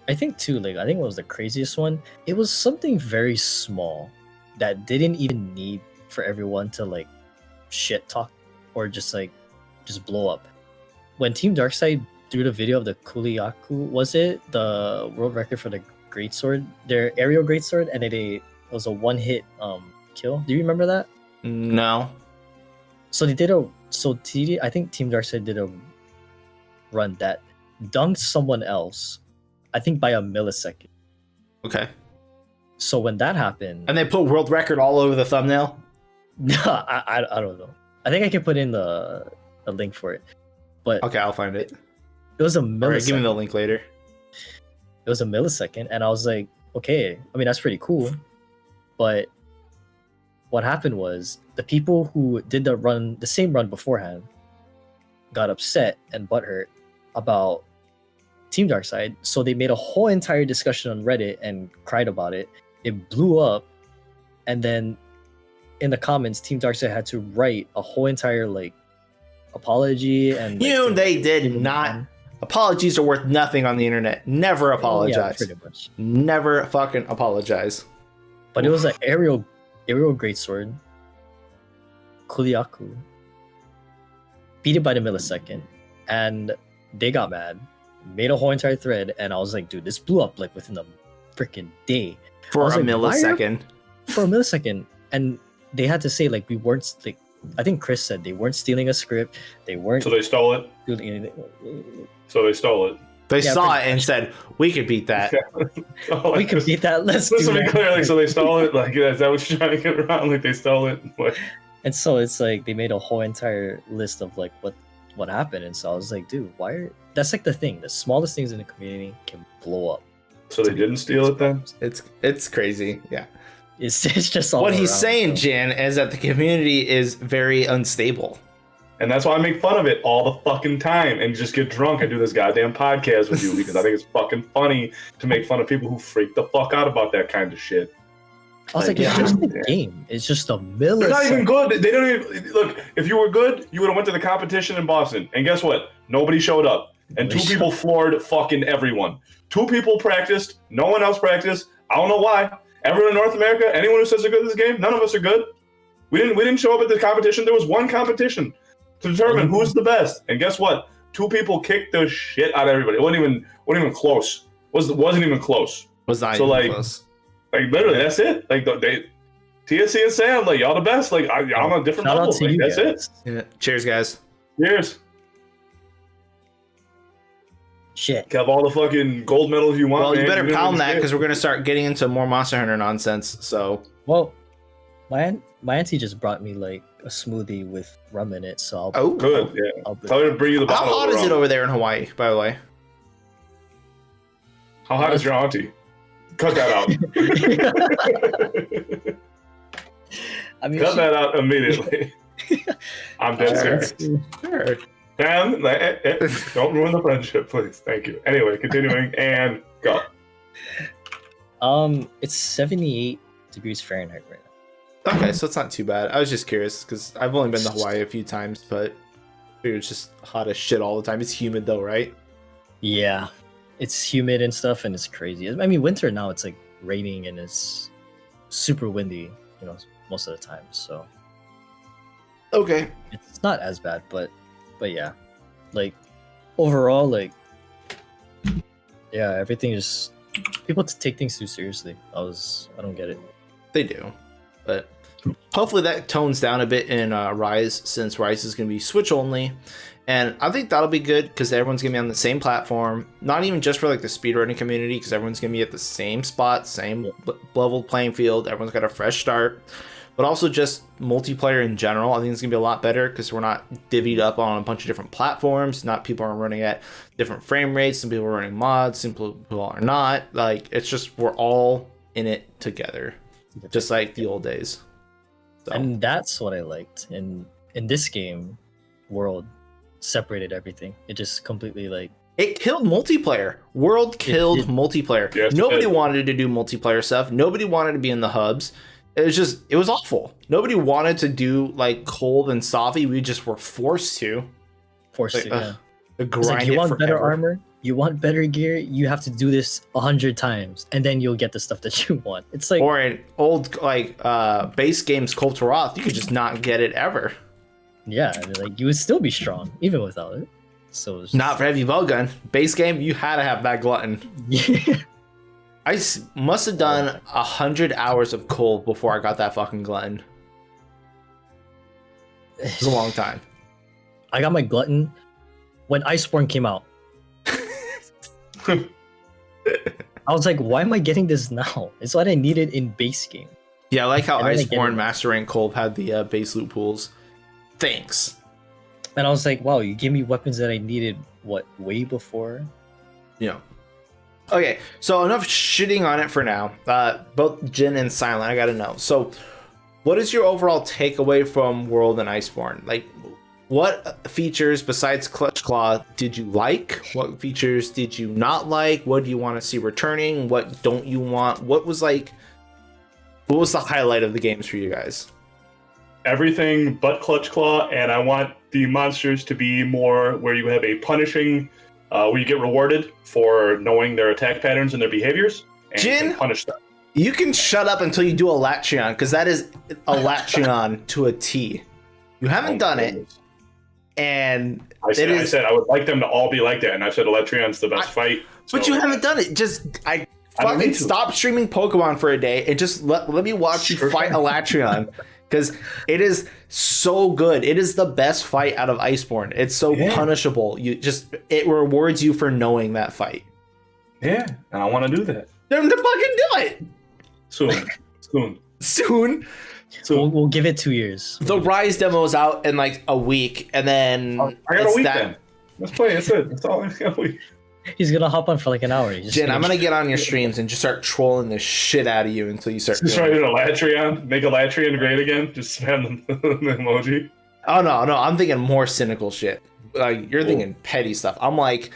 I think too, like I think what was the craziest one? It was something very small that didn't even need for everyone to like shit talk or just blow up. When Team Darkseid threw the video of the Kuliaku, was it the world record for the greatsword, their aerial greatsword, and it was a one-hit kill? Do you remember that? No. So they did I think Team Darkseid did a run that dunked someone else, I think by a millisecond. Okay. So when that happened, and they put world record all over the thumbnail. No, I don't know. I think I can put in the link for it. But okay, I'll find it. It was a millisecond. All right, give me the link later. It was a millisecond, and I was like, okay, I mean that's pretty cool. But what happened was the people who did the same run beforehand, got upset and butthurt about Team Darkseid, so they made a whole entire discussion on Reddit and cried about it. It blew up, and then in the comments, Team Darkseid had to write a whole entire like apology and they did not. Apologies are worth nothing on the internet. Never apologize. Yeah, pretty much. Never fucking apologize. But it was an aerial greatsword. Kuliaku beat it by the millisecond, and they got mad, made a whole entire thread, and I was like, dude, this blew up like within a freaking day. For a millisecond. For a millisecond. And they had to say like we weren't like, I think Chris said they weren't stealing a script. They weren't. So they stole it. Doing anything. So they stole it. They saw it and said, "We could beat that. We could beat that. Let's do to be that." clear, like, so they stole it. Like, is that what you're trying to get around? Like they stole it. Like, and so it's like they made a whole entire list of like what happened. And so I was like, dude, why are that's like the thing. The smallest things in the community can blow up. So they didn't steal it then? It's crazy. Yeah. It's just all what he's around, saying, Jin, is that the community is very unstable. And that's why I make fun of it all the fucking time and just get drunk and do this goddamn podcast with you because I think it's fucking funny to make fun of people who freak the fuck out about that kind of shit. I was like, it's just a game. It's just a millisecond. They're not even good. They don't even look. If you were good, you would have went to the competition in Boston. And guess what? Nobody showed up. And 2 people floored fucking everyone. 2 people practiced. No one else practiced. I don't know why. Everyone in North America, anyone who says they're good at this game, none of us are good. We didn't show up at the competition. There was one competition to determine who's the best. And guess what? 2 people kicked the shit out of everybody. It wasn't even close. Wasn't even close. Was not even close. Like literally, that's it. Like they, TSC and Sam, like y'all the best. Like I'm on a different level. Like, that's it. Yeah. Cheers, guys. Cheers. Shit. Have all the fucking gold medals you want. Well, you man. better pound that because we're gonna start getting into more Monster Hunter nonsense. So. Well, my auntie just brought me like a smoothie with rum in it, so good. Tell her to bring you the bottle. How hot is it over there in Hawaii, by the way? How hot is your auntie? Cut that out. I mean, cut that out immediately. I'm dead serious. Sure. Dan, don't ruin the friendship, please. Thank you. Anyway, continuing and go. It's 78 degrees Fahrenheit right now. Okay, so it's not too bad. I was just curious because I've only been to Hawaii a few times, but it's just hot as shit all the time. It's humid though, right? Yeah, it's humid and stuff, and it's crazy. I mean, winter now it's like raining and it's super windy, most of the time. So Okay. it's not as bad, but yeah, like overall, like yeah, everything is people take things too seriously. I don't get it. They do, but hopefully that tones down a bit in Rise, since Rise is going to be Switch only, and I think that'll be good because everyone's going to be on the same platform. Not even just for like the speedrunning community, because everyone's going to be at the same spot, same level playing field. Everyone's got a fresh start, but also just multiplayer in general. I think it's going to be a lot better because we're not divvied up on a bunch of different platforms. Not people are running at different frame rates. Some people are running mods. Some people are not. Like, it's just we're all in it together, just like the old days. So. And that's what I liked in this game. World separated everything. It just completely like it killed multiplayer. World killed multiplayer. Yes, nobody wanted to do multiplayer stuff. Nobody wanted to be in the hubs. It was awful. Nobody wanted to do like Cold and Savi. We just were forced to. Yeah. Grind like, you want forever. better armor, you want better gear, you have to do this 100 times, and then you'll get the stuff that you want. It's like, or in old base games, Cold to Roth, you could just not get it ever. Yeah, like you would still be strong even without it. So it's just, Not for heavy bowgun. Base game, you had to have that glutton. yeah. I must have done 100 hours of Cold before I got that fucking glutton. It was a long time. I got my glutton when Iceborne came out. I was like, why am I getting this now? It's what I needed in base game. Yeah, I like how And then I get Iceborne it. Master Rank Cold had the base loot pools. Thanks. And I was like, wow, you gave me weapons that I needed, way before? Yeah. Okay, so enough shitting on it for now. Both Jin and Silent, I gotta know. So, what is your overall takeaway from World and Iceborne? Like, what features besides Clutch Claw did you like? What features did you not like? What do you want to see returning? What don't you want? What was the highlight of the games for you guys? Everything but Clutch Claw, and I want the monsters to be more where you have a punishing, where you get rewarded for knowing their attack patterns and their behaviors, and you Jin? can punish them. You can shut up until you do a Latcheon, because that is a Latcheon to a T. You haven't done it, and I said I would like them to all be like that, and I said Electrion's the best fight. But so- you haven't done it. I don't Fucking need to. stop streaming Pokemon for a day and just let me watch you fight a Latcheon, because it is so good. It is the best fight out of Iceborne. It's so punishable. It rewards you for knowing that fight. Yeah, and I want to do that Then to fucking do it soon. soon. We'll give it 2 years. The Rise demo is out in like a week, and then I got a week then. Let's play. That's it. That's all I got a week. He's gonna hop on for like an hour. Jen, I'm gonna get on your streams and just start trolling the shit out of you until you start. Just try to do a Latreon, make a Latreon great again. Just spam the emoji. Oh no, I'm thinking more cynical shit. Like you're thinking petty stuff. I'm like,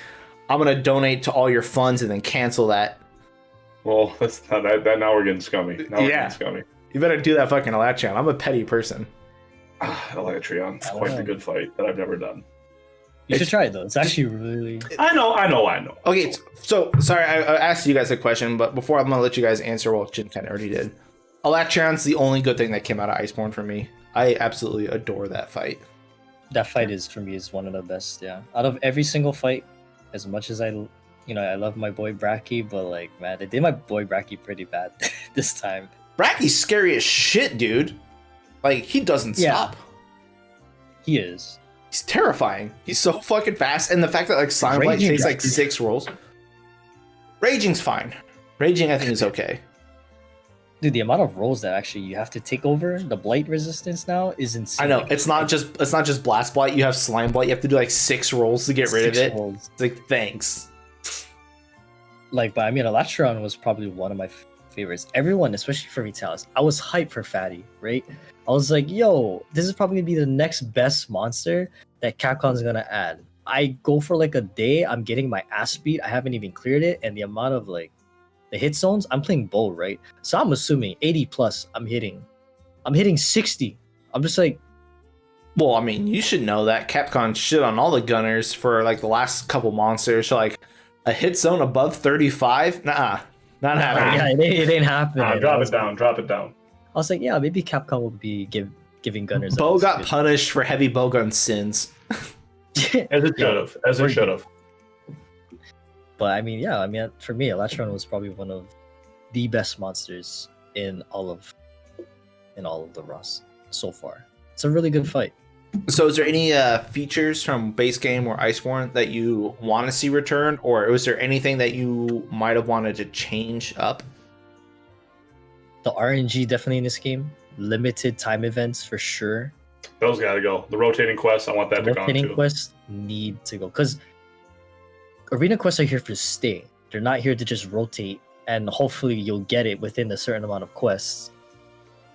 I'm gonna donate to all your funds and then cancel that. Well, that's not that. Now we're getting scummy. We're getting scummy. You better do that fucking Latcheon. I'm a petty person. Latreon, it's quite the good fight that I've never done. You should try it though. It's actually really. I know. Okay, so sorry, I asked you guys a question, but before I'm gonna let you guys answer. Well, Jin kind of already did. Electrion's the only good thing that came out of Iceborne for me. I absolutely adore that fight. That fight is for me is one of the best. Yeah, out of every single fight, as much as I love my boy Bracky, but like man, they did my boy Bracky pretty bad this time. Bracky's scary as shit, dude. Like he doesn't stop. He is. He's terrifying. He's so fucking fast, and the fact that like Silent Blight takes like 6 rolls. Raging's fine. Raging, I think, is okay. Dude, the amount of rolls that actually you have to take over the blight resistance now is insane. I know it's not just Blast Blight. You have Slime Blight. You have to do like 6 rolls to get rid of it. Rolls. It's like thanks. Like, but I mean, Electron was probably one of my favorites. Everyone, especially for Vitalis, I was hyped for Fatty, right? I was like, yo, this is probably gonna be the next best monster that Capcom's gonna add. I go for like a day, I'm getting my ass beat. I haven't even cleared it, and the amount of like the hit zones, I'm playing bow, right? So I'm assuming 80 plus I'm hitting 60. I'm just like, Well, I mean, you should know that Capcom shit on all the gunners for like the last couple monsters. So like A hit zone above 35? Nah, not happening. Yeah, it ain't happening. Drop it down. Drop it down. I was like, yeah, maybe Capcom will be giving gunners. Bo got punished for heavy bowgun sins. As it should have. As it should have. But I mean, yeah, for me, Electron was probably one of the best monsters in all of the Rust so far. It's a really good fight. So is there any features from base game or Iceborne that you want to see returned, or was there anything that you might have wanted to change up? The RNG definitely in this game. Limited time events for sure. Those gotta go. The rotating quests, I want that to go too. Rotating quests need to go because arena quests are here to stay. They're not here to just rotate, and hopefully you'll get it within a certain amount of quests.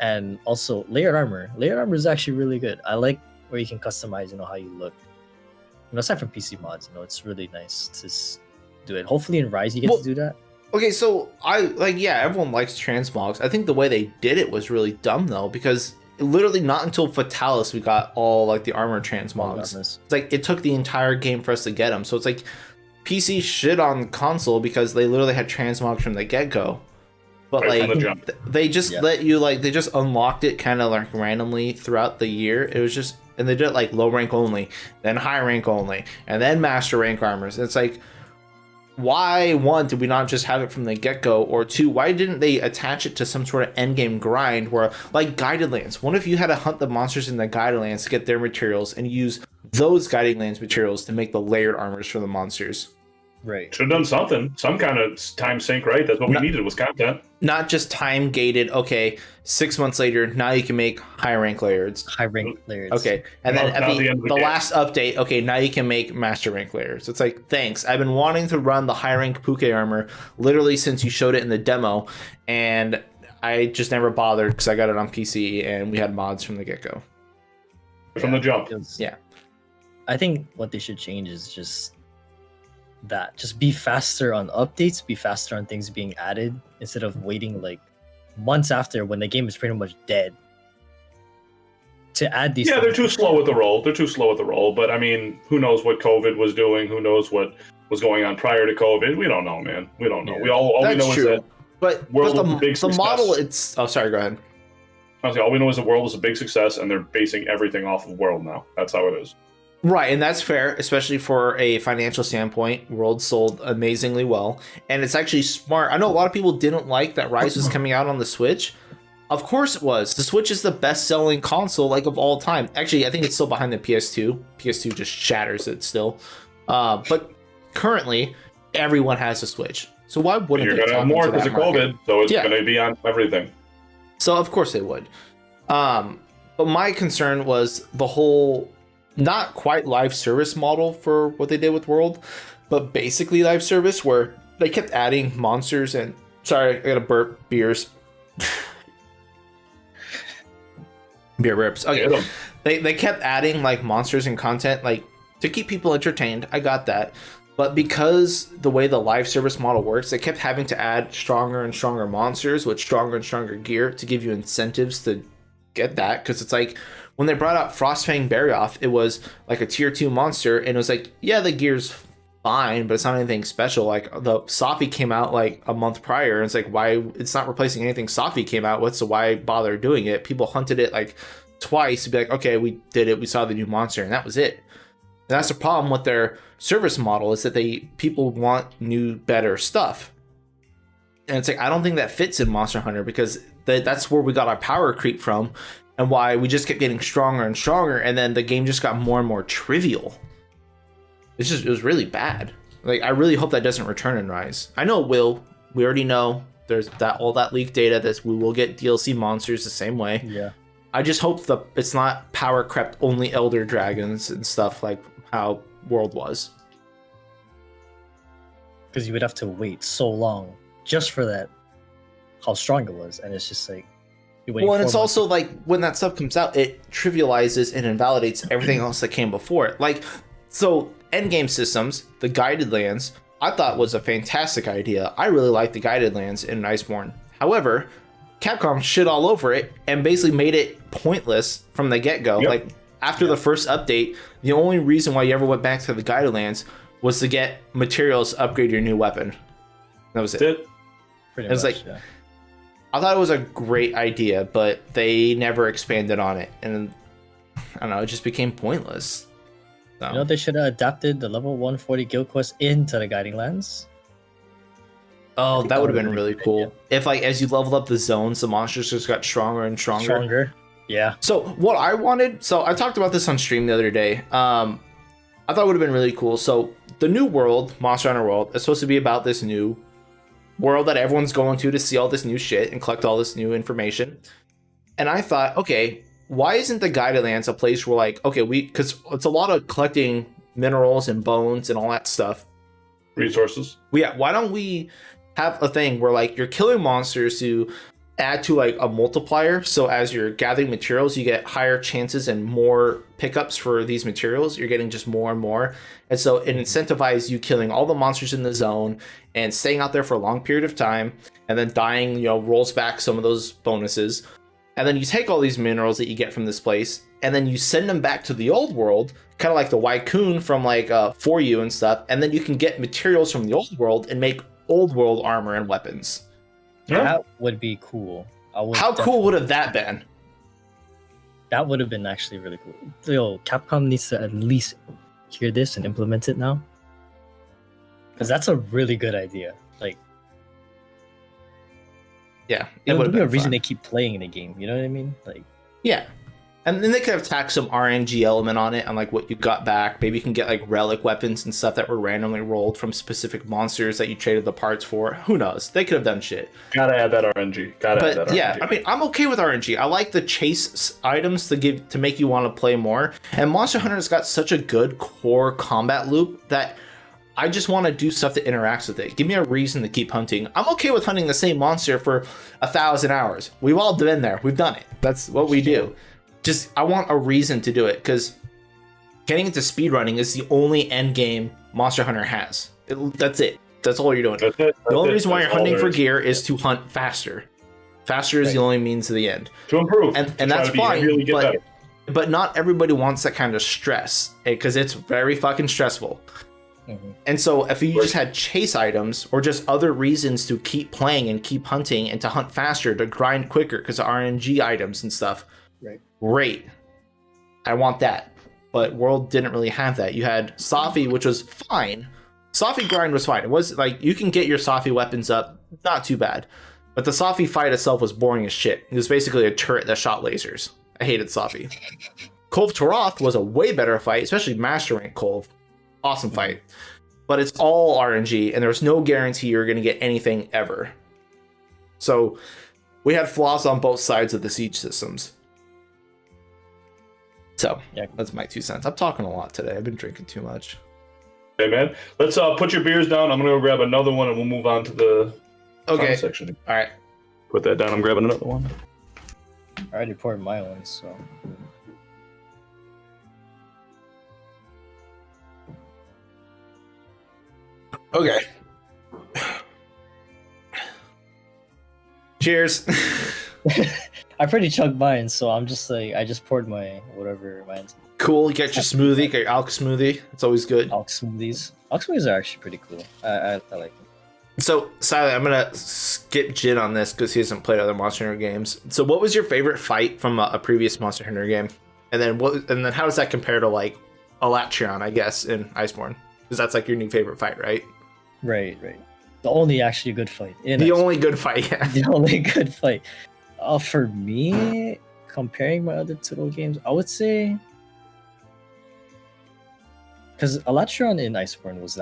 And also layered armor. Layered armor is actually really good. I like where you can customize, how you look. Aside from PC mods, it's really nice to do it. Hopefully in Rise you get to do that. Okay, so everyone likes transmogs. I think the way they did it was really dumb though, because literally not until Fatalis we got all like the armor transmogs. It's like it took the entire game for us to get them. So it's like PC shit on console because they literally had transmogs from the get-go. But they just let you they just unlocked it kind of like randomly throughout the year. It was just, and they did it like low rank only, then high rank only, and then master rank armors. It's like, why, one, did we not just have it from the get-go, or two, why didn't they attach it to some sort of end game grind where, like Guided Lands, what if you had to hunt the monsters in the Guided Lands to get their materials and use those Guided Lands materials to make the layered armors for the monsters? Right. Should have done something. Some kind of time sync, right? That's what we needed was content. Not just time gated. Okay, 6 months later, now you can make high rank layers. High rank layers. Okay, and then at the last update, okay, now you can make master rank layers. It's like, thanks. I've been wanting to run the high rank Puke armor literally since you showed it in the demo, and I just never bothered because I got it on PC and we had mods from the get go. From the jump. Yeah. I think what they should change is just be faster on updates, be faster on things being added instead of waiting like months after when the game is pretty much dead to add these. Yeah, they're too slow with the roll. But I mean, who knows what COVID was doing? Who knows what was going on prior to COVID? We don't know, man. We don't know. Yeah. We all we know true. is that but the model, it's. Oh, sorry. Go ahead. Honestly, all we know is the world was a big success, and they're basing everything off of World now. That's how it is. Right, and that's fair, especially for a financial standpoint. World sold amazingly well, and it's actually smart. I know a lot of people didn't like that Rise was coming out on the Switch. Of course it was. The Switch is the best-selling console of all time. Actually, I think it's still behind the PS2. PS2 just shatters it still. But currently, everyone has a Switch. So why wouldn't you're going to have more because of COVID, so it's going to be on everything. So of course they would. But my concern was the whole not quite live service model for what they did with World, but basically live service where they kept adding monsters and sorry, I gotta burp beers. Beer rips. Okay. They kept adding like monsters and content like to keep people entertained. I got that. But because the way the live service model works, they kept having to add stronger and stronger monsters with stronger and stronger gear to give you incentives to get that. Because it's like when they brought out Frostfang Barioth, it was like a tier 2 monster, and it was like, yeah, the gear's fine, but it's not anything special. Like the Safi came out like a month prior, and it's like, why? It's not replacing anything Safi came out with, so why bother doing it? People hunted it like twice to be like, okay, we did it, we saw the new monster, and that was it. And that's the problem with their service model, is that people want new, better stuff. And it's like, I don't think that fits in Monster Hunter, because that's where we got our power creep from, and why we just kept getting stronger and stronger, and then the game just got more and more trivial. It was really bad. Like, I really hope that doesn't return in Rise. I know it will. We already know there's all that leaked data that we will get DLC monsters the same way. Yeah. I just hope that it's not power crept only Elder Dragons and stuff like how World was. Because you would have to wait so long just for that, how strong it was, and it's just like well, and it's also like when that stuff comes out, it trivializes and invalidates everything else that came before it. Like, so endgame systems, the Guided Lands, I thought was a fantastic idea. I really liked the Guided Lands in Iceborne. However, Capcom shit all over it and basically made it pointless from the get-go. Yep. Like, after the first update, the only reason why you ever went back to the Guided Lands was to get materials to upgrade your new weapon. That was it. Pretty It was much, like, yeah. I thought it was a great idea, but they never expanded on it, and I don't know, it just became pointless. So, You know, they should have adapted the level 140 guild quest into the guiding lands. oh, think that that would have would've been been a really good cool. idea. If like as you leveled up the zones, the monsters just got stronger and stronger. Yeah. So what I wanted, so I talked about this on stream the other day. I thought it would have been really cool. So the new world, Monster Hunter World, is supposed to be about this new world that everyone's going to see all this new shit and collect all this new information. And I thought, okay, why isn't the Guided Lands a place where like, okay, because it's a lot of collecting minerals and bones and all that stuff. Resources. Yeah, why don't we have a thing where like you're killing monsters to add to like a multiplier, so as you're gathering materials you get higher chances and more pickups for these materials. You're getting just more and more, and so it incentivizes you killing all the monsters in the zone and staying out there for a long period of time, and then dying, you know, rolls back some of those bonuses. And then you take all these minerals that you get from this place and then you send them back to the old world, kind of like the Wycoon from like For You and stuff, and then you can get materials from the old world and make old world armor and weapons. Yeah. That would be cool. How cool would have that been? That would have been actually really cool. Yo, Capcom needs to at least hear this and implement it now. Because that's a really good idea. Like, Yeah, it would be a reason fun. they keep playing the game. You know what I mean? Like, Yeah. And then they could have tacked some RNG element on it, on like what you got back. Maybe you can get like relic weapons and stuff that were randomly rolled from specific monsters that you traded the parts for. Who knows? They could have done shit. Gotta add that RNG. Gotta add that But yeah, RNG. I mean, I'm okay with RNG. I like the chase items to make you want to play more. And Monster Hunter's got such a good core combat loop that I just want to do stuff that interacts with it. Give me a reason to keep hunting. I'm okay with hunting the same monster for 1,000 hours. We've all been there. We've done it. That's what we do. Just, I want a reason to do it, because getting into speedrunning is the only end game Monster Hunter has. That's it. That's all you're doing. That's it. The only That's reason why it. you're That's all hunting there for is. gear is to hunt faster. Faster is the only means to the end. To improve. And To try that's to be- fine, really get better. but not everybody wants that kind of stress, because it's very fucking stressful. And so if you just had chase items or just other reasons to keep playing and keep hunting and to hunt faster, to grind quicker because of RNG items and stuff, Right. great. I want that. But World didn't really have that. You had Safi, which was fine. Safi grind was fine. It was like, you can get your Safi weapons up, not too bad. But the Safi fight itself was boring as shit. It was basically a turret that shot lasers. I hated Safi. Kolv Taroth was a way better fight, especially Master Rank Kolv. Awesome fight. But it's all RNG, and there's no guarantee you're going to get anything ever. So we had flaws on both sides of the siege systems. So Yeah. that's my 2 cents. I'm talking a lot today. I've been drinking too much. Hey man, let's put your beers down. I'm gonna go grab another one, and we'll move on to the Okay. comment section. All right. Put that down. I'm grabbing another one. I already poured my one, so. Okay. Cheers. I pretty chugged mine, so I'm just like, I just poured my whatever mine's. Cool. You got your smoothie, got your alk smoothie. It's always good. Alk smoothies. Alk smoothies are actually pretty cool. I like them. So, Silent, I'm gonna skip Jin on this because he hasn't played other Monster Hunter games. So, what was your favorite fight from a previous Monster Hunter game? And then how does that compare to like Alatreon, I guess, in Iceborne? Because that's like your new favorite fight, right? Right. The only actually good fight. The only good fight, yeah. The only good fight. For me, comparing my other two games, I would say, because Alatreon in Iceborne was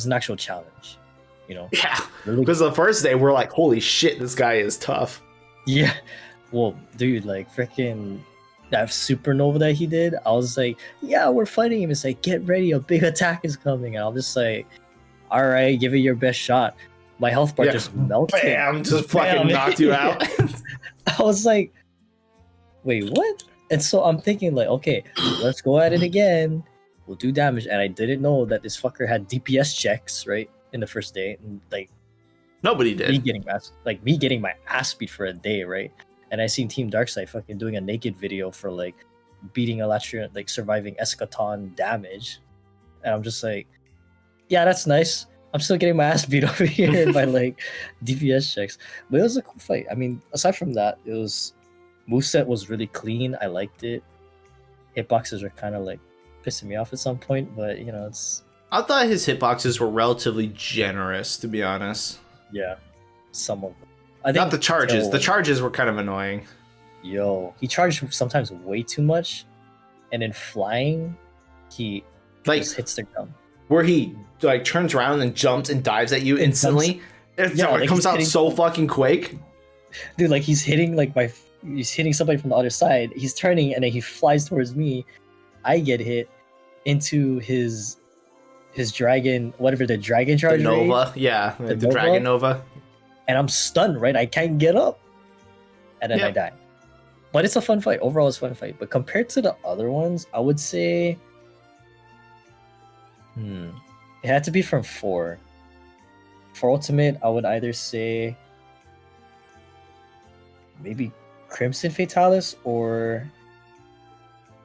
an actual challenge, you know. Yeah. Really- Because the first day we're like, holy shit, this guy is tough. Yeah. Well, dude, like freaking that supernova that he did, I was like, yeah, we're fighting him. It's like, get ready, a big attack is coming. And I'm just like, all right, give it your best shot. My health bar just melted. Bam, just fucking knocked you out. I was like, wait, what? And so I'm thinking like, okay, let's go at it again. We'll do damage. And I didn't know that this fucker had DPS checks, right? In the first day. And like Nobody did. me getting my ass beat for a day, right? And I seen Team Darkside fucking doing a naked video for like beating Alatreon, like surviving eschaton damage. And I'm just like, Yeah, that's nice. I'm still getting my ass beat over here by like DPS checks, but it was a cool fight. I mean, aside from that, it was moveset was really clean. I liked it. Hitboxes were kind of like pissing me off at some point, but you know, it's I thought his hitboxes were relatively generous, to be honest. yeah, some of them. I think Not the charges. Yo, The charges were kind of annoying. he charged sometimes way too much, and in flying, he Like just hits the ground. where he like turns around and jumps and dives at you instantly. It like, comes he's out hitting- so fucking quick. Dude, like he's hitting he's hitting somebody from the other side. He's turning and then he flies towards me. I get hit into his dragon, whatever the dragon The charge Nova, rate, yeah, the Nova? Dragon Nova. and I'm stunned. Right, I can't get up, and then I Yeah. die. But it's a fun fight. Overall, it's a fun fight. But compared to the other ones, I would say, it had to be from 4. For Ultimate, I would either say maybe Crimson Fatalis or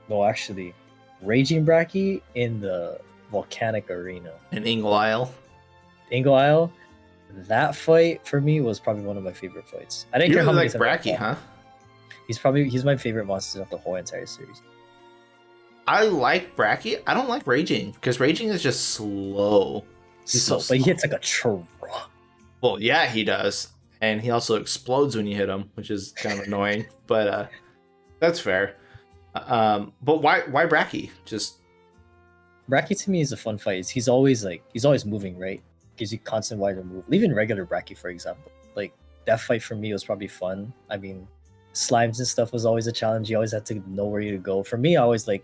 no, actually, Raging Bracky in the Volcanic Arena. And Ingle Isle. Ingle Isle, that fight for me was probably one of my favorite fights. I didn't You care how really many like times I Bracky, fought. huh? He's my favorite monster of the whole entire series. I like Bracky. I don't like Raging because Raging is just slow. He's so But he slow. hits like a truck. Well, yeah, he does, and he also explodes when you hit him, which is kind of annoying. But that's fair. But why Bracky? Just Bracky to me is a fun fight. He's always moving, right? Gives you constant wider move. Even regular Bracky, for example. Like that fight for me was probably fun. I mean, slimes and stuff was always a challenge. You always had to know where you go. For me, I always like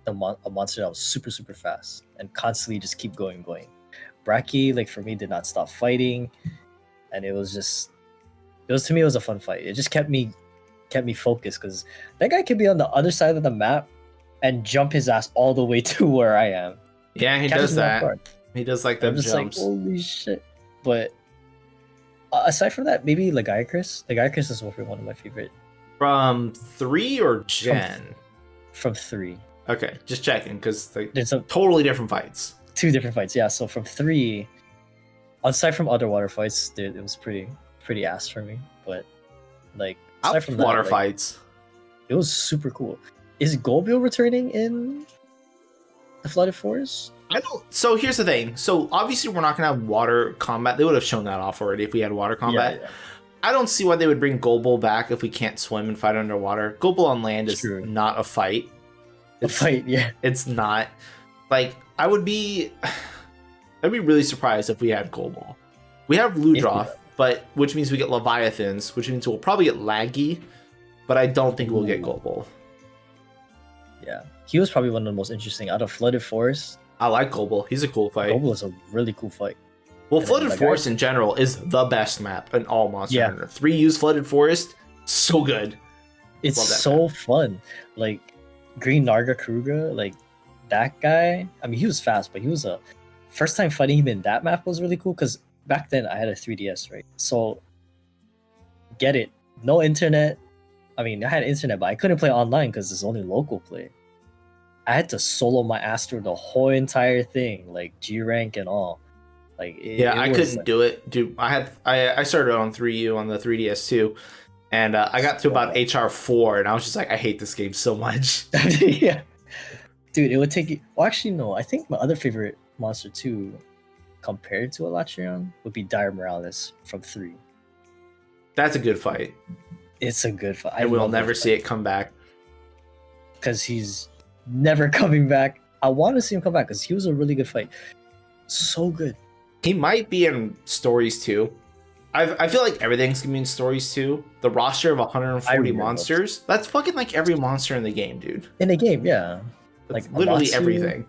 a monster that was super, super fast and constantly just keep going. Bracky, like for me, did not stop fighting, and it was to me it was a fun fight. It just kept me focused because that guy could be on the other side of the map and jump his ass all the way to where I am. yeah, he Catches does me off that. guard. He does like I'm them just jumps. like, holy shit. But aside from that, maybe Legiacris. Legiacris is one of my favorite From 3 or Gen? from 3. Okay, just checking because like There's totally different fights. 2 different fights. Yeah, so from 3, aside from other water fights, it was pretty ass for me. But like aside from that, Water like, fights. it was super cool. Is Golbio returning in the Flooded Forest? I don't. So here's the thing. So obviously we're not gonna have water combat. They would have shown that off already if we had water combat. Yeah. I don't see why they would bring Golbull back if we can't swim and fight underwater. Golbull on land is True. not a fight. The fight, yeah. It's not. Like I'd be really surprised if we had Golbull. We have Ludroth, but which means we get Leviathans, which means we'll probably get Laggy, but I don't think we'll get Ooh. Golbull. Yeah. He was probably one of the most interesting out of Flooded Forest. I like Golbull. He's a cool fight. Golbio was a really cool fight. Well, And then Flooded the Forest guy- in general is the best map in all Monster Yeah. Hunter. 3 use Flooded Forest, so good. It's Love that so fun. Like Green Narga Kruger, like that guy. I mean, he was fast, but he was a first time fighting him in that map was really cool because back then I had a 3DS, right? So get it. No internet. I mean, I had internet, but I couldn't play online because it's only local play. I had to solo my ass through the whole entire thing, like G rank and all. Like Yeah, I couldn't do it. Dude, I started on 3U on the 3DS too, and I got to about HR4, and I was just like, I hate this game so much. Yeah, dude, it would take you. Well, actually, no. I think my other favorite monster too, compared to Elatrion, would be Dire Morales from 3. That's a good fight, It's a good fight. and we'll never see it come back. because he's never coming back. I want to see him come back because he was a really good fight. So good. He might be in stories too. I feel like everything's gonna be in stories too. The roster of 140 really hope so. monsters. That's fucking like every monster in the game, dude. In a game, yeah. That's Like literally Amatsu. everything.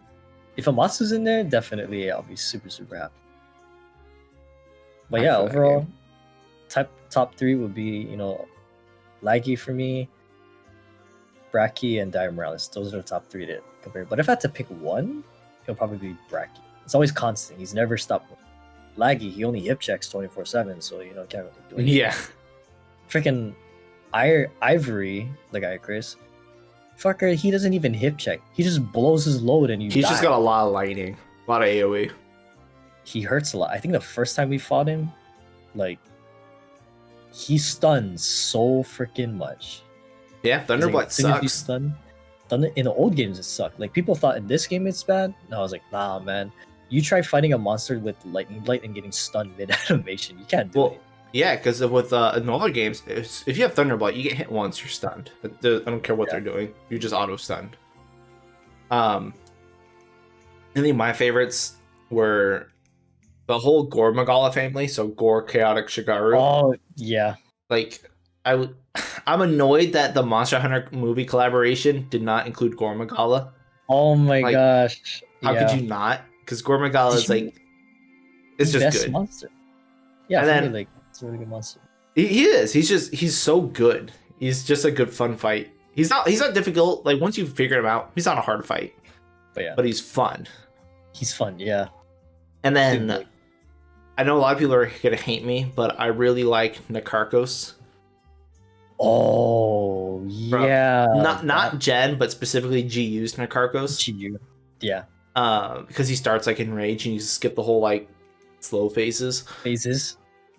If Amatsu's in there, definitely I'll be super, super happy. But I yeah, feel that overall, top 3 would be, Laggy for me, Bracky, and Dire Morales. Those are the top 3 to compare. But if I had to pick one, it'll probably be Bracky. It's always constant. He's never stopped. Laggy, he only hip checks 24/7, so can't really do anything. Yeah. Freaking Ivory, the guy Chris, fucker, he doesn't even hip check. He just blows his load and you He's die. just got a lot of lightning, a lot of AoE. he hurts a lot. I think the first time we fought him, like he stuns so freaking much. Yeah, Thunderblight sucks. Thunder in the old games it sucked. Like people thought in this game it's bad. And I was like, nah, man. You try fighting a monster with lightning blight and getting stunned mid animation. You can't do it. Yeah, because with in other games, if you have Thunderblight, you get hit once, you're stunned. I don't care what they're doing. You're just auto stunned. I think my favorites were the whole Gore Magala family. So Gore, Chaotic, Shigaru. Oh yeah. Like I'm annoyed that the Monster Hunter movie collaboration did not include Gore Magala. Oh my gosh. How could you not? Because Gore Magala is like, it's just best good. Monster. Yeah, and then, like it's a really good monster. He is. He's so good. He's just a good fun fight. He's not difficult. Like once you figure him out, he's not a hard fight. But he's fun. He's fun, yeah. And then I know a lot of people are gonna hate me, but I really like Nakarkos. Oh yeah. Not Gen, but specifically GU's Nakarkos. GU. Yeah. Because he starts like in rage and you skip the whole like slow phases.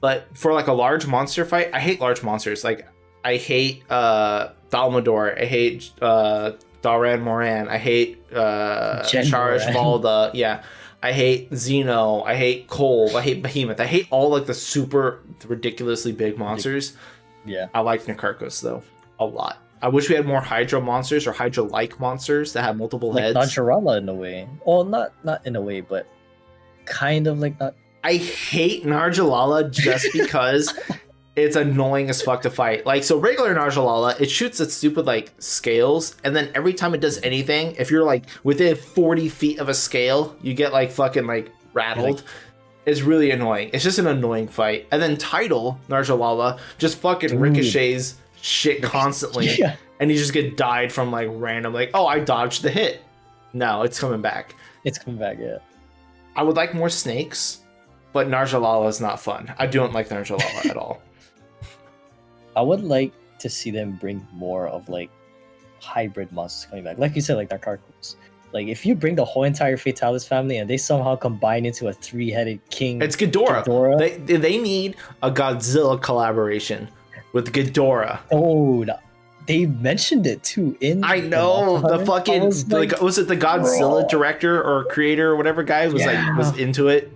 But for like a large monster fight, I hate large monsters. Like I hate Dalmador, I hate Dalran Moran, I hate Charish Valda, yeah. I hate Xeno, I hate Kolb, I hate Behemoth, I hate all like the super ridiculously big monsters. Yeah. I like Nakarkos though a lot. I wish we had more Hydra monsters or Hydra-like monsters that have multiple heads. Like Najarala in a way. Well, not in a way, but kind of like that. I hate Najalala just because it's annoying as fuck to fight. Like, so regular Najalala, it shoots its stupid, like, scales, and then every time it does anything, if you're, like, within 40 feet of a scale, you get, like, fucking, like, rattled. It's really annoying. It's just an annoying fight. And then Tidal, Najalala, just fucking ricochets shit constantly. Yeah. And you just get died from, like, random, like, oh, I dodged the hit. No, it's coming back. It's coming back, yeah. I would like more snakes, but Najalala is not fun. I don't like Najalala at all. I would like to see them bring more of like hybrid monsters coming back. Like you said, like Nakarkos. Like if you bring the whole entire Fatalis family and they somehow combine into a 3-headed king. It's Ghidorah. They need a Godzilla collaboration with Ghidorah. Oh, they mentioned it too in. I know the fucking like was it the Godzilla director or creator or whatever guy was into it.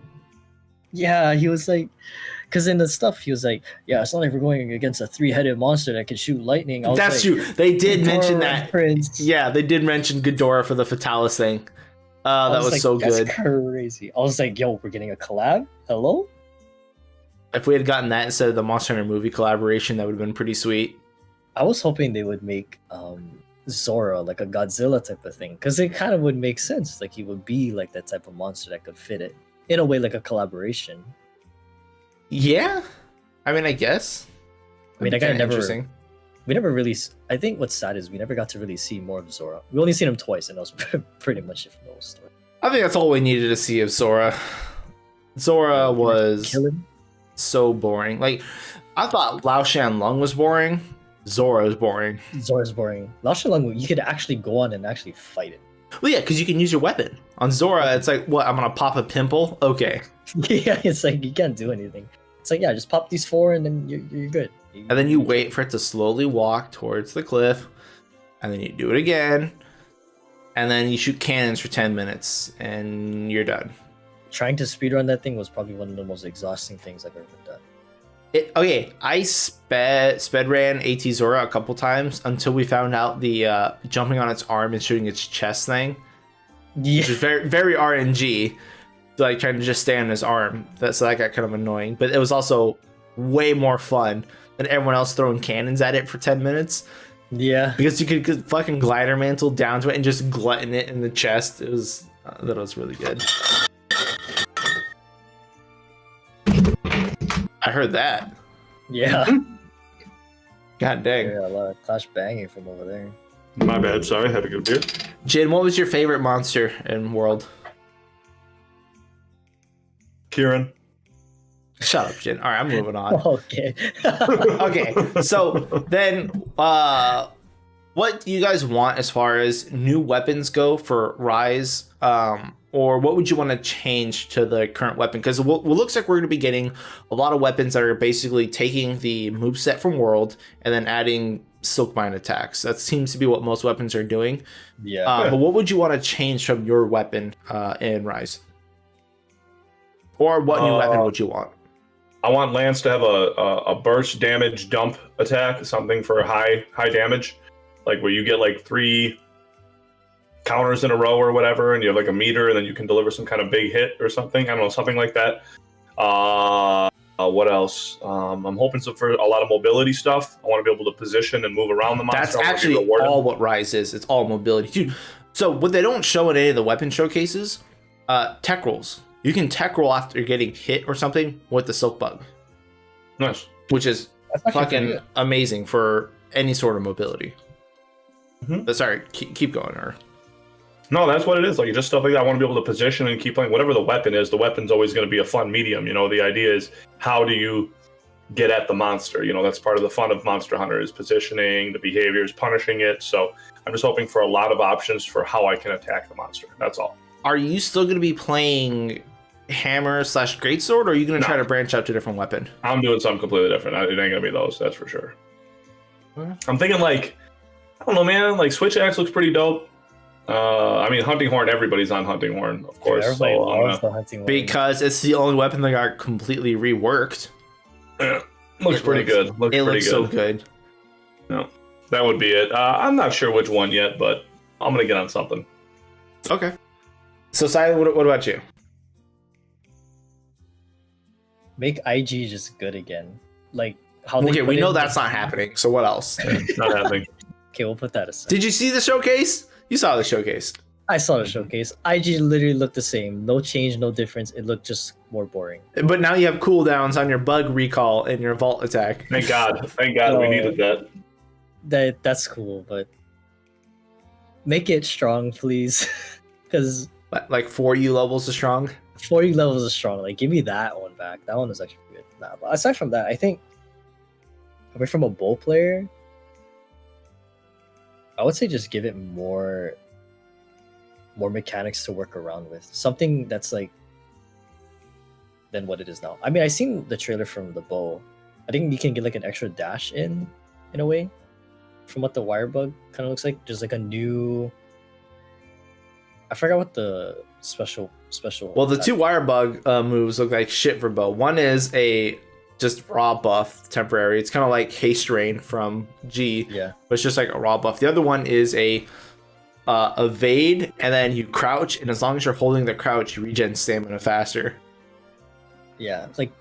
Yeah, he was like, because in the stuff he was like, yeah, it's not like we're going against a 3-headed monster that can shoot lightning. That's true. They did mention that. Yeah, they did mention Ghidorah for the Fatalis thing. That was like, so good. That's crazy. I was like, yo, we're getting a collab. Hello. If we had gotten that instead of the Monster Hunter movie collaboration, that would have been pretty sweet. I was hoping they would make Zora like a Godzilla type of thing, because it kind of would make sense. Like he would be like that type of monster that could fit it in a way, like a collaboration. Yeah, I mean, I guess. I mean, we never really. I think what's sad is we never got to really see more of Zora. We only seen him twice, and that was pretty much it for the whole story. I think that's all we needed to see of Zora. Zora was so boring. Like, I thought Lao Shan Lung was boring. Zora is boring. Zora's boring. Lao Shan Lung, you could actually go on and actually fight it. Well, yeah, because you can use your weapon. On Zora, it's like, what, I'm going to pop a pimple? Okay. Yeah, it's like, you can't do anything. It's like, yeah, just pop these 4 and then you're good. And then you wait for it to slowly walk towards the cliff. And then you do it again. And then you shoot cannons for 10 minutes. And you're done. Trying to speedrun that thing was probably one of the most exhausting things I've ever done. I sped ran AT Zora a couple times until we found out the jumping on its arm and shooting its chest thing. Yeah. Which is very, very RNG. Like trying to just stay on his arm. So that got kind of annoying. But it was also way more fun than everyone else throwing cannons at it for 10 minutes. Yeah. Because you could fucking glider mantle down to it and just glutton it in the chest. That was really good. I heard that. Yeah. God dang. Yeah, a lot of clash banging from over there. My bad. Sorry, I had a good beer. Jin, what was your favorite monster in World? Kieran. Shut up, Jin. All right, I'm moving on. Okay. Okay, so then what do you guys want as far as new weapons go for Rise? or what would you want to change to the current weapon? Because what looks like we're going to be getting a lot of weapons that are basically taking the moveset from World and then adding Silk Mine attacks. That seems to be what most weapons are doing. Yeah. But what would you want to change from your weapon in Rise? Or what new weapon would you want? I want Lance to have a burst damage dump attack, something for high damage, like where you get like 3 counters in a row or whatever, and you have like a meter, and then you can deliver some kind of big hit or something. I don't know, something like that. What else? I'm hoping for a lot of mobility stuff. I want to be able to position and move around the monster. That's actually all what Rise is. It's all mobility. Dude, so what they don't show in any of the weapon showcases, tech rolls. You can tech roll after getting hit or something with the Silk Bug. Nice. Which is fucking amazing for any sort of mobility. Mm-hmm. Sorry, keep going. Or no, that's what it is. Like, just stuff like that. I want to be able to position and keep playing. Whatever the weapon is, the weapon's always going to be a fun medium. You know, the idea is how do you get at the monster? You know, that's part of the fun of Monster Hunter is positioning, the behaviors, punishing it. So I'm just hoping for a lot of options for how I can attack the monster. That's all. Are you still going to be playing hammer / greatsword, or are you going to try to branch out to a different weapon? I'm doing something completely different. It ain't going to be those, that's for sure. I'm thinking like, I don't know, man, like Switch Axe looks pretty dope. I mean, Hunting Horn, everybody's on Hunting Horn, of course. Yeah, everybody loves the Hunting Horn. Because it's the only weapon that got completely reworked. Looks pretty good. Looks so good. No, that would be it. I'm not sure which one yet, but I'm going to get on something. Okay. So, Silent, what about you? Make IG just good again. Like how okay, we know that's not happening. So what else? Not happening. Okay, we'll put that aside. Did you see the showcase? You saw the showcase. I saw the showcase. IG literally looked the same. No change, no difference. It looked just more boring. But now you have cooldowns on your bug recall and your vault attack. Thank God. Thank God we needed that. That's cool, but make it strong, please. Because like 4U levels is strong? 4U levels is strong. Like, give me that one back. That one was actually good. Nah, but aside from that, I think coming from a bow player, I would say just give it more mechanics to work around with. Something that's like than what it is now. I mean, I seen the trailer from the bow. I think you can get like an extra dash in a way from what the wire bug kind of looks like. Just like a new, I forgot what the special. Well, the 2 wire bug moves look like shit for bow. One is a just raw buff temporary. It's kind of like haste rain from G. Yeah. But it's just like a raw buff. The other one is a evade, and then you crouch, and as long as you're holding the crouch, you regen stamina faster. Yeah, like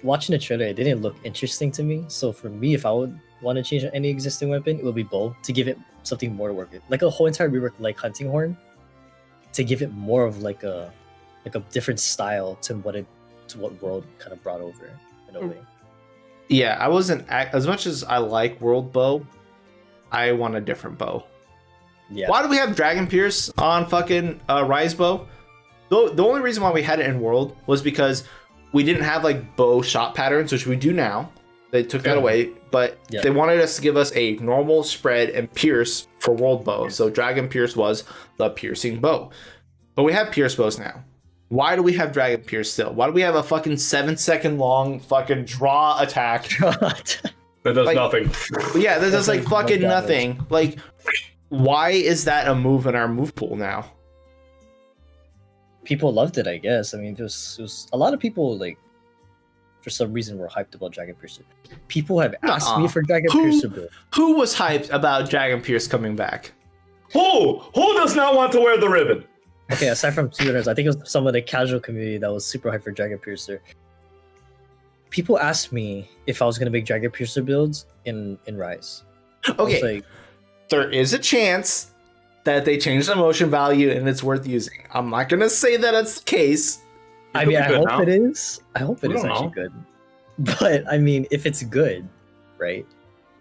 watching the trailer, it didn't look interesting to me. So for me, if I would want to change any existing weapon, it would be bow to give it something more to work with, like a whole entire rework like Hunting Horn, to give it more of like a different style to what World kind of brought over in a way. Yeah, I wasn't as much as I like World bow. I want a different bow. Yeah. Why do we have Dragon Pierce on fucking Rise bow? The only reason why we had it in World was because we didn't have like bow shot patterns, which we do now. They took that away, but they wanted us to give us a normal spread and pierce for World bow. So Dragon Pierce was the piercing bow. But we have pierce bows now. Why do we have Dragon Pierce still? Why do we have a fucking 7-second long fucking draw attack? That does nothing. Yeah, that does like fucking nothing. Like, why is that a move in our move pool now? People loved it, I guess. I mean, it was a lot of people, like, for some reason were hyped about Dragon Pierce. People have asked me for Dragon Pierce build. Who was hyped about Dragon Pierce coming back? Who does not want to wear the ribbon? Okay, aside from Twitters, I think it was some of the casual community that was super hyped for Dragon Piercer. People asked me if I was gonna make Dragon Piercer builds in Rise. Okay, like, there is a chance that they changed the motion value and it's worth using. I'm not gonna say that it's the case. I mean, I hope it is. I hope it is actually good. But I mean, if it's good, right?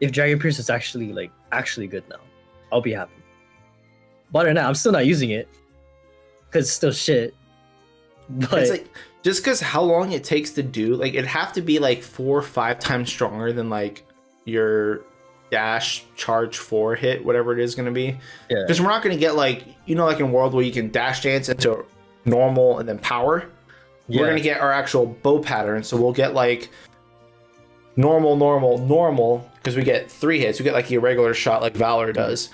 If Dragon Piercer is actually good now, I'll be happy. But right now, I'm still not using it because it's still shit. But it's like, just because how long it takes to do, like, it'd have to be like 4 or 5 times stronger than like your dash charge 4 hit, whatever it is going to be. Yeah. Because we're not going to get like, you know, like in World where you can dash dance into normal and then power. Yeah. We're going to get our actual bow pattern. So we'll get like normal, normal, normal, because we get 3 hits. We get like a regular shot like Valor does.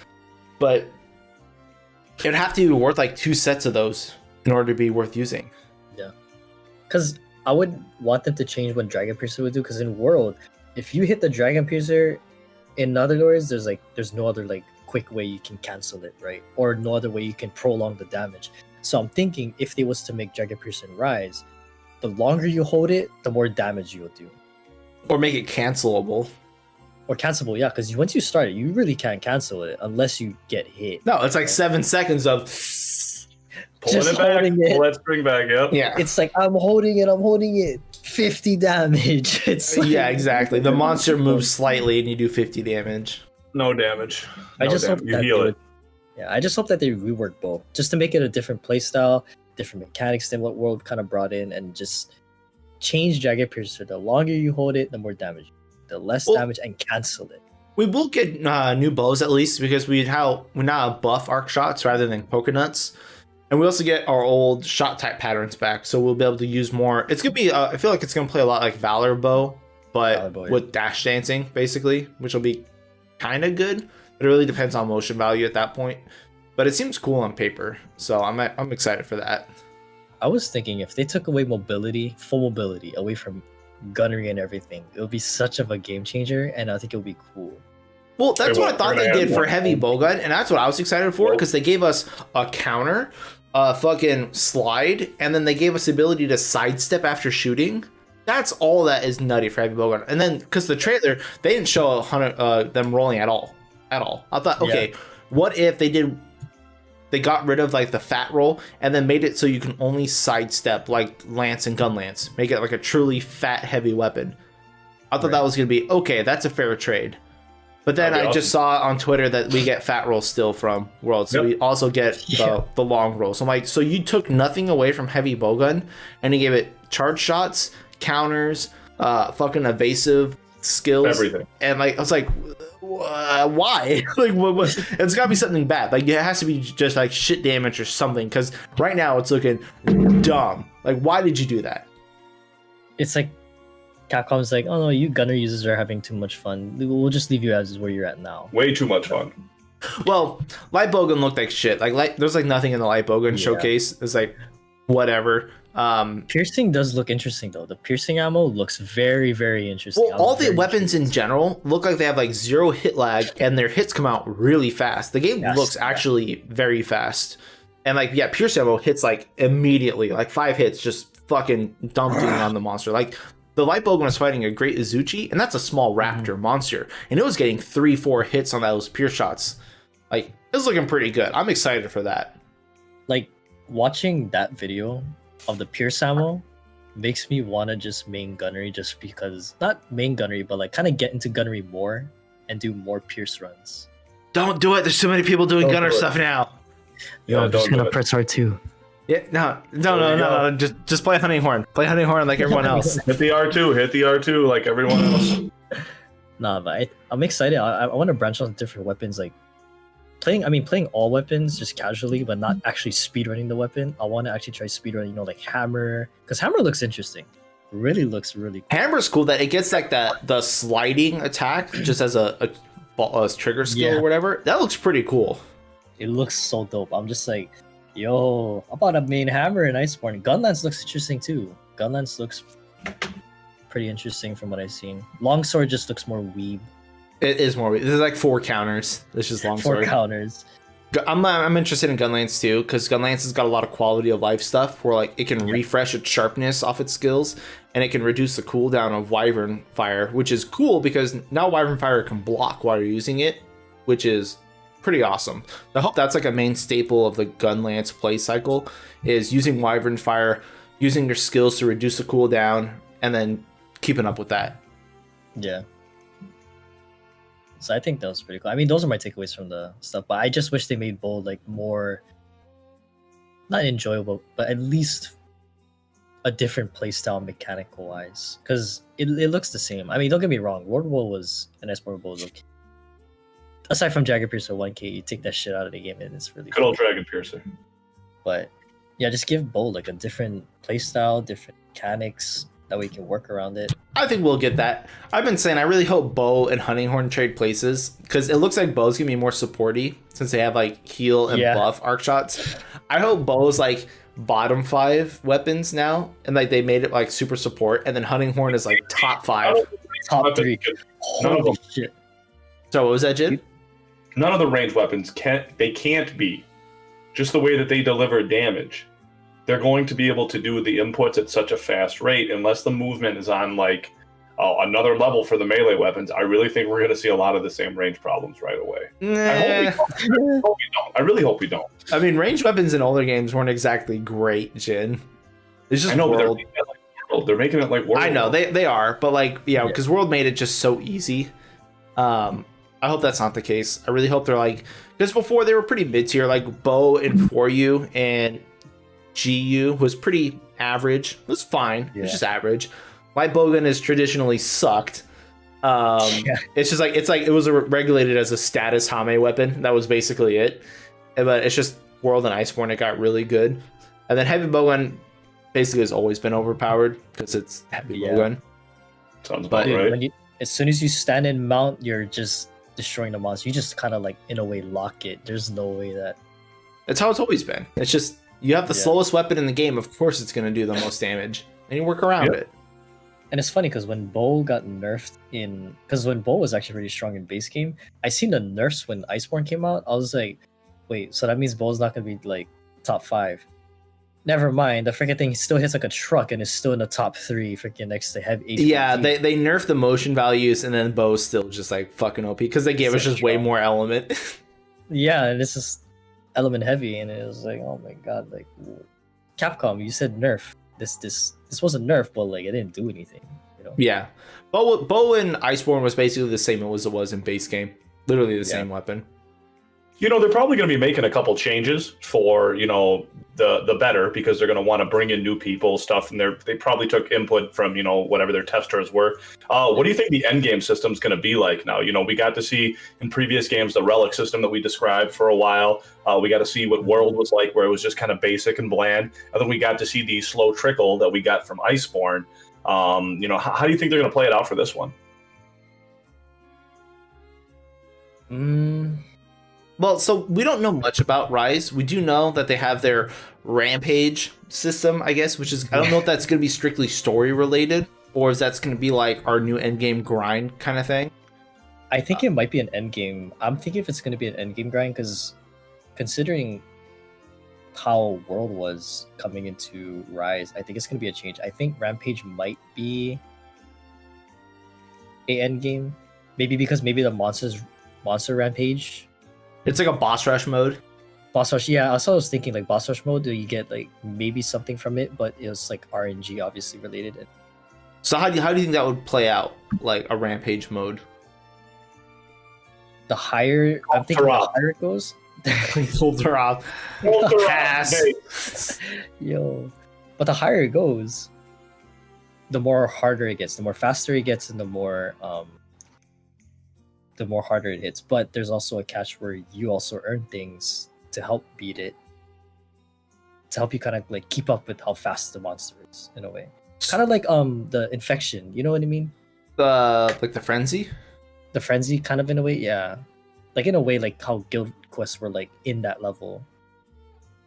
But it'd have to be worth like 2 sets of those in order to be worth using. Yeah. Because I would want them to change what Dragon Piercer would do. Because in World, if you hit the Dragon Piercer, in other words, there's no other like quick way you can cancel it, right? Or no other way you can prolong the damage. So I'm thinking if they was to make Dragon Piercer Rise, the longer you hold it, the more damage you'll do. Or make it cancelable. Or cancelable, yeah, because once you start it, you really can't cancel it unless you get hit. No, it's like 7 seconds of Pulling it back. Pull that string back, yep. yeah. It's like I'm holding it. 50 damage. It's like, Yeah, exactly. The monster moves slightly and you do 50 damage. No damage. I just hope you that heal it. Yeah, I just hope that they rework both, just to make it a different playstyle, different mechanics than what World kind of brought in, and just change Dragon Piercer. The longer you hold it, the more damage. The less damage, and cancel it. We will get new bows at least, because we now buff arc shots rather than coconuts. And we also get our old shot type patterns back, so we'll be able to use more. It's gonna be I feel like it's gonna play a lot like Valor bow, but with dash dancing basically, which will be kind of good. But it really depends on motion value at that point. But it seems cool on paper, so I'm excited for that. I was thinking if they took away mobility, full mobility, away from gunnery and everything, it would be such of a game changer, and I think it would be cool. Well, that's what I thought they did for heavy bowgun, and that's what I was excited for, because they gave us a counter, a fucking slide, and then they gave us the ability to sidestep after shooting. That's all that is nutty for heavy bowgun. And then, because the trailer, they didn't show them rolling at all. I thought, okay, what if they got rid of like the fat roll and then made it so you can only sidestep like lance and gun lance, make it like a truly fat heavy weapon. I thought that was gonna be okay. That's a fair trade. But then I just saw on Twitter that we get fat roll still from World, so we also get the long roll. So I'm like, so you took nothing away from heavy bowgun and you gave it charge shots, counters, fucking evasive skills, everything. And like I was like, why? Like, what? It's got to be something bad. Like, it has to be just like shit damage or something. Because right now it's looking dumb. Like, why did you do that? It's like Capcom's like, oh no, you gunner users are having too much fun. We'll just leave you as where you're at now. Way too much fun. Well, light bowgun looked like shit. Like there's like nothing in the light bowgun showcase. It's like whatever. Piercing does look interesting though. The piercing ammo looks very, very interesting. Well, all the weapons in general look like they have like 0 hit lag, and their hits come out really fast. The game looks actually very fast, and like piercing ammo hits like immediately, like 5 hits, just fucking dumping on the monster. Like the light bowgun was fighting a great Izuchi, and that's a small raptor monster, and it was getting 3-4 hits on those pierce shots. Like it was looking pretty good. I'm excited for that. Like watching that video of the pierce ammo makes me want to just main gunnery, just because, not main gunnery, but like kind of get into gunnery more and do more pierce runs. Don't do it. There's so many people doing gunner stuff now. Yo, I'm just gonna press R2. Yeah, no. Just play hunting horn. Play hunting horn like everyone else. Hit the R2 like everyone else. Nah, but I'm excited. I want to branch out to different weapons, like playing all weapons just casually, but not actually speedrunning the weapon. I want to actually try speedrunning, like hammer, because hammer looks interesting. Really looks really cool. Hammer's cool that it gets like the sliding attack just as a trigger skill or whatever. That looks pretty cool. It looks so dope. I'm just like, yo, how about a main hammer in Iceborne? Gunlance looks interesting too. Gunlance looks pretty interesting from what I've seen. Longsword just looks more weeb. It is more. There's like 4 counters. It's just longsword. 4 counters. I'm interested in Gunlance too, because Gunlance has got a lot of quality of life stuff where like it can refresh its sharpness off its skills, and it can reduce the cooldown of Wyvern Fire, which is cool because now Wyvern Fire can block while you're using it, which is pretty awesome. I hope that's like a main staple of the Gunlance play cycle, is using Wyvern Fire, using your skills to reduce the cooldown, and then keeping up with that. Yeah. So I think that was pretty cool. I mean, those are my takeaways from the stuff, but I just wish they made Bold like more, not enjoyable, but at least a different playstyle mechanical wise, because it looks the same. I mean, don't get me wrong, World War was an Iceborne Bold, okay, aside from Dragon Piercer 1K, you take that shit out of the game and it's really Good old fun. Dragon Piercer. But yeah, just give Bo like a different playstyle, different mechanics. That way you can work around it. I think we'll get that. I've been saying I really hope Bo and Hunting Horn trade places because it looks like Bo's gonna be more supporty since they have like heal and buff arc shots. I hope Bo's like bottom 5 weapons now, and like they made it like super support, and then Hunting Horn is like top 5, top 3. None of them. Shit. So what was that, Jin? None of the range weapons can't be just the way that they deliver damage. They're going to be able to do the inputs at such a fast rate unless the movement is on like another level for the melee weapons. I really think we're going to see a lot of the same range problems right away. I hope we don't. I really hope we don't. I mean, range weapons in older games weren't exactly great, Jin. It's just I know, World. but they're making it like World. They're making it like World. I know they are, but like because World made it just so easy. I hope that's not the case. I really hope they're like, because before they were pretty mid tier, like Bo and For You and GU was pretty average. It was fine. It was just average. White Bogan is traditionally sucked. It's just like it was regulated as a status Hame weapon. That was basically it. But it's just World and Iceborne, it got really good. And then Heavy Bowgun basically has always been overpowered because it's Heavy Bowgun. Sounds about right. As soon as you stand in mount, you're just destroying the monster. You just kind of like in a way lock it. There's no way that. That's how it's always been. It's just you have the slowest weapon in the game. Of course, it's going to do the most damage, and you work around it. And it's funny because when Bo got nerfed because when Bo was actually really strong in base game, I seen the nerfs when Iceborne came out. I was like, wait, so that means Bo's not gonna be like top 5. Never mind, the freaking thing still hits like a truck and is still in the top 3 freaking next to heavy. Yeah, they nerfed the motion values and then Bo's still just like fucking OP because they gave us just way more element. Yeah, and it's just element heavy, and it was like, oh my god, like Capcom, you said nerf. This wasn't nerf, but like it didn't do anything, you know? Yeah, Bo and Iceborne was basically the same as it was in base game. Literally the same weapon. You know, they're probably going to be making a couple changes for, you know, the better, because they're going to want to bring in new people, stuff, and they probably took input from, you know, whatever their testers were. What do you think the end game system's going to be like now? You know, we got to see in previous games the relic system that we described for a while. We got to see what World was like, where it was just kind of basic and bland. And then we got to see the slow trickle that we got from Iceborne. You know, how do you think they're going to play it out for this one? Well, so we don't know much about Rise. We do know that they have their Rampage system, I guess, which is, I don't know if that's going to be strictly story related, or if that's going to be like our new endgame grind kind of thing. I think it might be an endgame. I'm thinking if it's going to be an endgame grind, because considering how World was coming into Rise, I think it's going to be a change. I think Rampage might be a endgame. Maybe because the monster Rampage. It's like a boss rush mode. Boss rush, yeah. Also, I was thinking like boss rush mode. Do you get like maybe something from it? But it was like RNG obviously related. So how do you think that would play out, like a rampage mode? The higher I'm thinking, the higher it goes. Filter off. Pass. Yo, but the higher it goes, the more harder it gets. The more faster it gets, and the more harder it hits. But there's also a catch where you also earn things to help beat it, to help you kind of like keep up with how fast the monster is in a way. Kind of like the infection, you know what I mean? Like the frenzy? The frenzy kind of in a way, yeah. Like in a way like how guild quests were like in that level.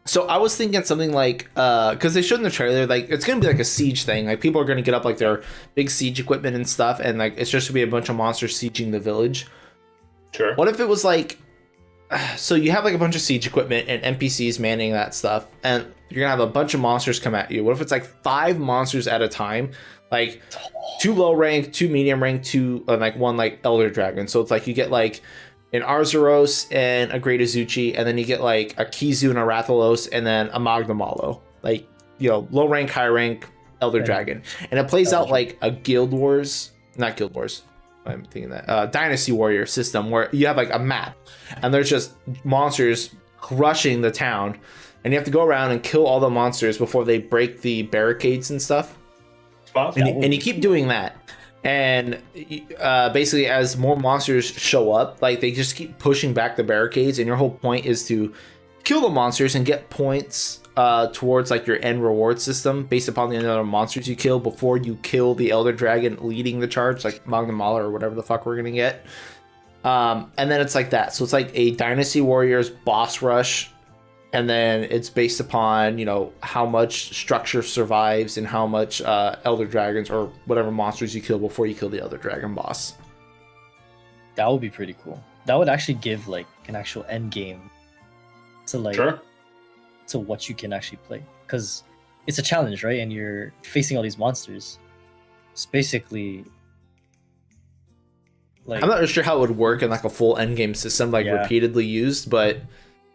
So I was thinking something like, because they showed in the trailer, like it's gonna be like a siege thing. Like people are gonna get up like their big siege equipment and stuff, and like it's just gonna be a bunch of monsters sieging the village. Sure. What if it was like, so you have like a bunch of siege equipment and NPCs manning that stuff, and you're gonna have a bunch of monsters come at you. What if it's like 5 monsters at a time, like 2 low rank, 2 medium rank, 2 like 1 like elder dragon. So it's like you get like an Arzuros and a Great Azuchi, and then you get like a Kizu and a Rathalos, and then a Magdamalo. Like, you know, low rank, high rank, elder dragon, and it plays out like a not Guild Wars. I'm thinking that Dynasty Warrior system where you have like a map and there's just monsters crushing the town, and you have to go around and kill all the monsters before they break the barricades and stuff. And you keep doing that, And basically, as more monsters show up, like they just keep pushing back the barricades, and your whole point is to kill the monsters and get points towards like your end reward system based upon the number of monsters you kill before you kill the Elder Dragon leading the charge, like Magnamala or whatever the fuck we're gonna get. And then it's like that. So it's like a Dynasty Warriors boss rush, and then it's based upon, you know, how much structure survives and how much Elder Dragons or whatever monsters you kill before you kill the Elder Dragon boss. That would be pretty cool. That would actually give like an actual end game to like to what you can actually play, because it's a challenge, right? And you're facing all these monsters. It's basically like, I'm not really sure how it would work in like a full end game system, like repeatedly used, but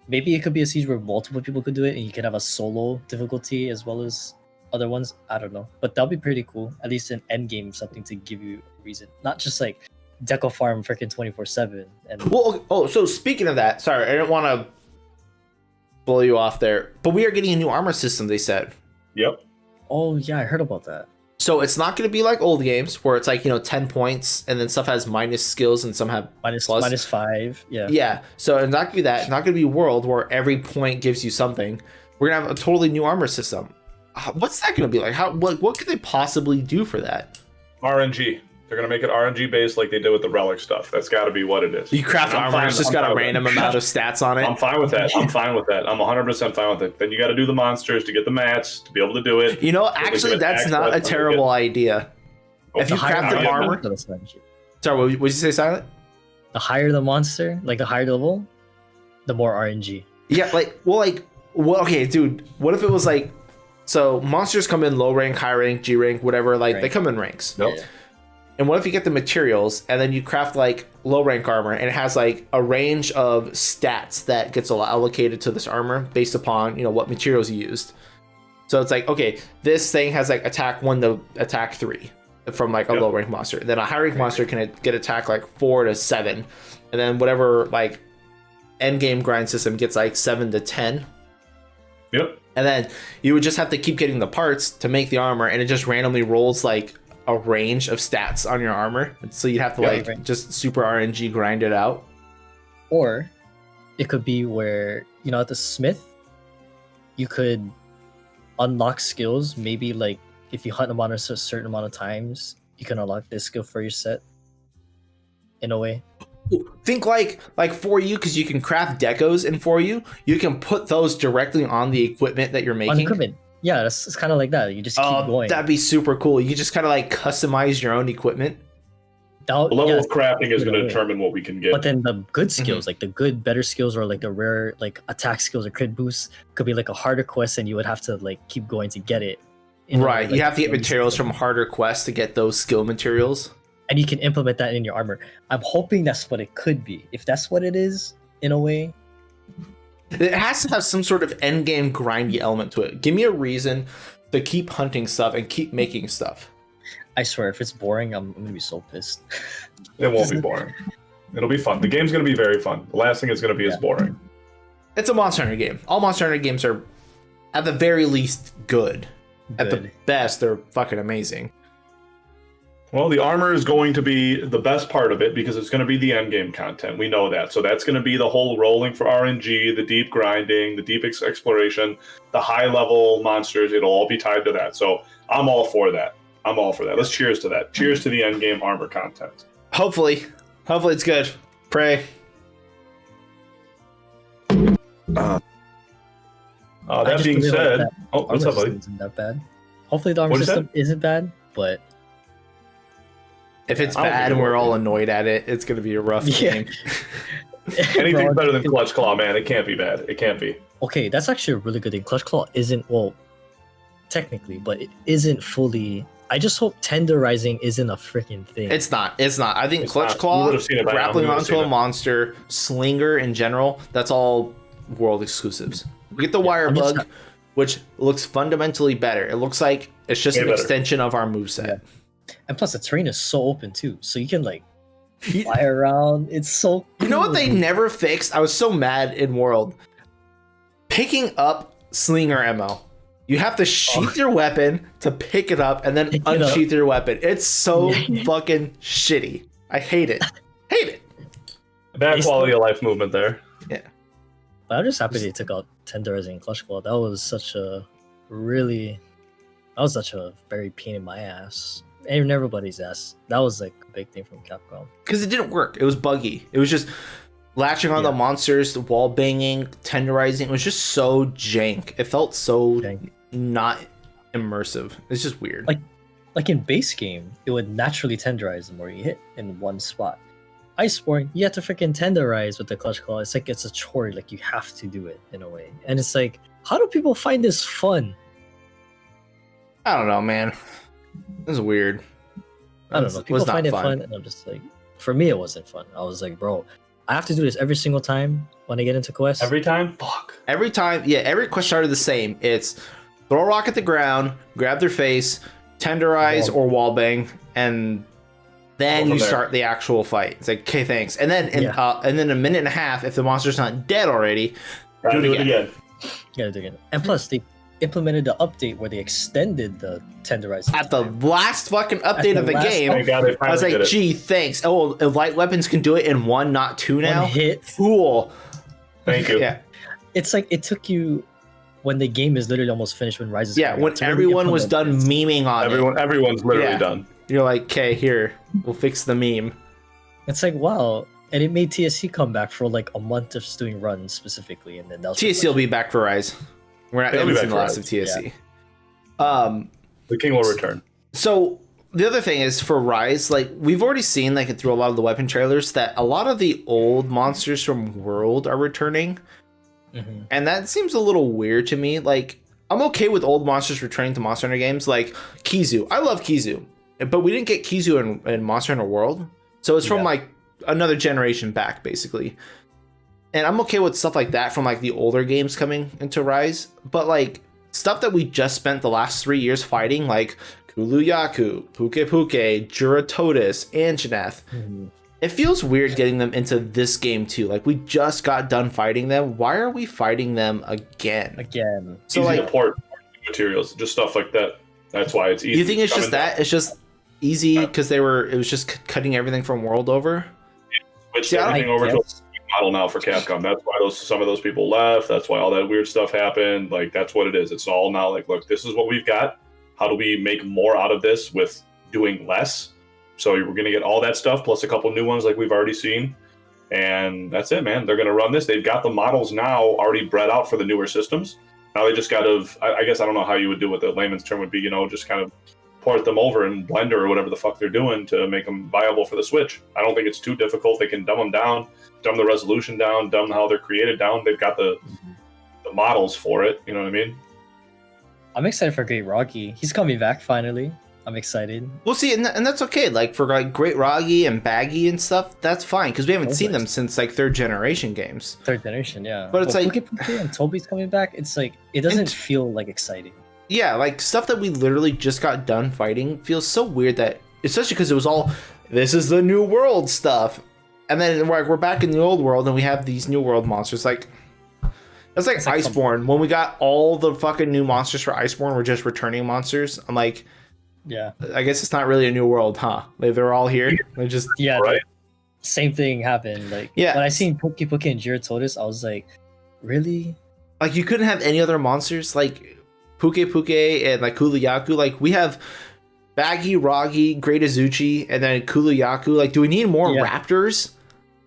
maybe it could be a siege where multiple people could do it, and you could have a solo difficulty as well as other ones. I don't know, but that'll be pretty cool. At least an end game, something to give you a reason, not just like Deco Farm freaking 24/7. And so speaking of that, sorry, I didn't want to blow you off there, but we are getting a new armor system, they said. Yep. Oh yeah, I heard about that. So it's not going to be like old games where it's like, you know, 10 points and then stuff has minus skills and some have minus 5. Yeah. So it's not going to be that. It's not going to be World where every point gives you something. We're going to have a totally new armor system. What's that going to be like? What could they possibly do for that? RNG. They're going to make it RNG based like they did with the relic stuff. That's got to be what it is. You craft armor, it's just got a random amount of stats on it. I'm fine with that. I'm 100% fine with it. Then you got to do the monsters to get the mats to be able to do it. You know, actually, that's not a terrible idea. If you crafted armor... Sorry, what did you say, Silent? The higher the monster, like the higher the level, the more RNG. Yeah, okay, dude, what if it was like... So, monsters come in low rank, high rank, G rank, whatever, like, they come in ranks. Nope. Yeah. And what if you get the materials and then you craft like low rank armor and it has like a range of stats that gets allocated to this armor based upon, you know, what materials you used. So it's like, okay, this thing has like attack 1 to attack 3 from like a low rank monster. Then a high rank monster can get attack like 4 to 7. And then whatever like end game grind system gets like 7 to 10. Yep. And then you would just have to keep getting the parts to make the armor, and it just randomly rolls like a range of stats on your armor, so you'd have to just super RNG grind it out. Or it could be where, you know, at the smith you could unlock skills. Maybe like if you hunt them on a certain amount of times, you can unlock this skill for your set in a way. Think like for you, because you can craft decos, and for you can put those directly on the equipment that you're making. On equipment. Yeah, it's kind of like that. You just keep going. That'd be super cool. You just kind of like customize your own equipment. The level of crafting is going to determine what we can get. But then the good skills, like the good, better skills, or like the rare, like attack skills or crit boosts, could be like a harder quest, and you would have to like keep going to get it. Right, you have to get materials from harder quests to get those skill materials. And you can implement that in your armor. I'm hoping that's what it could be. If that's what it is, in a way. It has to have some sort of end game grindy element to it. Give me a reason to keep hunting stuff and keep making stuff. I swear, if it's boring, I'm gonna be so pissed. It won't be boring. It'll be fun. The game's gonna be very fun. The last thing is gonna be as boring. It's a Monster Hunter game. All Monster Hunter games are, at the very least, good. At the best, they're fucking amazing. Well, the armor is going to be the best part of it because it's going to be the end game content. We know that. So that's going to be the whole rolling for RNG, the deep grinding, the deep exploration, the high level monsters. It'll all be tied to that. So I'm all for that. Let's cheers to that. Cheers to the end game armor content. Hopefully it's good. Pray. That being said, what's up, buddy? Isn't that bad? Hopefully the armor system isn't bad, but if it's bad and we're all annoyed at it, it's going to be a rough game. Anything's better than Clutch Claw, man. It can't be bad. It can't be. Okay, that's actually a really good thing. Clutch Claw isn't, well, technically, but it isn't fully. I just hope tenderizing isn't a freaking thing. It's not. I think Clutch Claw, grappling onto a monster, Slinger in general, that's all world exclusives. We get the Wire Bug, which looks fundamentally better. It looks like it's just an extension of our moveset. Yeah. And plus, the terrain is so open too, so you can like fly around. It's so cool. You know what they never fixed? I was so mad in World. Picking up Slinger ammo. You have to sheath your weapon to pick it up and then unsheath your weapon. It's so fucking shitty. I hate it. Hate it. Bad quality of life movement there. Yeah. But I'm just happy they took out tenderizing clutch claw. That was such a very pain in my ass. And everybody's ass. That was like a big thing from Capcom. Because it didn't work. It was buggy. It was just latching on the monsters, the wall banging, tenderizing. It was just so jank. It felt so not immersive. It's just weird. Like in base game, it would naturally tenderize them where you hit in one spot. Iceborne, you have to freaking tenderize with the clutch claw. It's like it's a chore. Like you have to do it in a way. And it's like, how do people find this fun? I don't know, man. This is weird. I don't know. People find it fun, and I'm just like, for me, it wasn't fun. I was like, bro, I have to do this every single time when I get into quests. Every time? Fuck. Every time, yeah, every quest started the same. It's throw a rock at the ground, grab their face, tenderize or wallbang, and then you start the actual fight. It's like, okay, thanks. And then and then a minute and a half, if the monster's not dead already, do it again. Yeah, do it again. And plus, they implemented the update where they extended the tenderizing at the last fucking update of the game. I was like, gee, thanks. Oh, light weapons can do it in one, not two now. One hit. Cool. Thank you. Yeah. It's like it took you when the game is literally almost finished when Rise is when everyone was done memeing on everyone's literally done. You're like, okay, here, we'll fix the meme. It's like, wow. And it made TSC come back for like a month of just doing runs specifically, and then that was TSC will be back for Rise. We're not going to see the last of TSC. Yeah. The king will return. So the other thing is for Rise, like we've already seen, like through a lot of the weapon trailers, that a lot of the old monsters from World are returning, and that seems a little weird to me. Like I'm okay with old monsters returning to Monster Hunter games, like Kizu. I love Kizu, but we didn't get Kizu in Monster Hunter World, so it's from like another generation back, basically. And I'm okay with stuff like that from like the older games coming into Rise, but like stuff that we just spent the last 3 years fighting, like Kuluyaku, Puke Puke, Juratotus, Anjanath. It feels weird getting them into this game too. Like we just got done fighting them. Why are we fighting them again? So easy to port materials, just stuff like that. That's why it's easy. You think it's just that? It's just easy because it was just cutting everything from World over? Switched everything over to a model now for Capcom. That's why some of those people left. That's why all that weird stuff happened. Like that's what it is. It's all now like, look, this is what we've got. How do we make more out of this with doing less? So we're gonna get all that stuff plus a couple new ones like we've already seen, and that's it, man. They're gonna run this. They've got the models now already bred out for the newer systems. Now they just gotta. I guess I don't know how you would do what the layman's term would be. Just kind of port them over in Blender or whatever the fuck they're doing to make them viable for the Switch. I don't think it's too difficult. They can dumb them down, dumb the resolution down, dumb how they're created down. They've got the models for it. You know what I mean? I'm excited for Great Rocky. He's coming back finally. I'm excited. We'll see, and that's okay. Like for like Great Rocky and Baggy and stuff, that's fine because we haven't seen them since like third generation games. Third generation, yeah. But it's like Puke and Toby's coming back. It's like it doesn't feel like exciting. Yeah, like stuff that we literally just got done fighting feels so weird that, especially because it was all, this is the new world stuff, and then we're back in the old world and we have these new world monsters. Like that's like Iceborne. When we got all the fucking new monsters for Iceborne, we're just returning monsters. I'm like, yeah, I guess it's not really a new world, huh? Like they're all here. They just right. Same thing happened. Like when I seen Puke Puke and Juratotus, I was like, really? Like you couldn't have any other monsters like Puke Puke and like Kuluyaku. Like we have Baggy, Roggy, Great Azuchi, and then Kuluyaku. Like, do we need more raptors?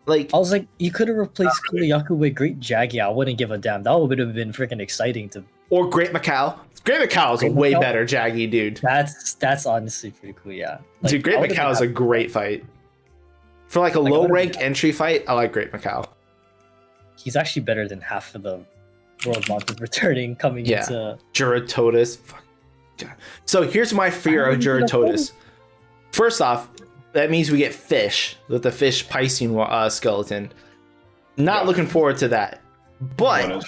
Like I was like, you could have replaced Kuluyaku with Great Jaggy. I wouldn't give a damn. That would have been freaking exciting to. Or Great Macau. Great Macau is a way better Jaggy dude. That's honestly pretty cool. Yeah, like, dude, Great Macau is a great fight. For like a low rank entry fight, I like Great Macau. He's actually better than half of the world monsters returning coming into Juratotus. So here's my fear of Juratotus. First off, that means we get fish with the fish Piscean skeleton. Not looking forward to that. But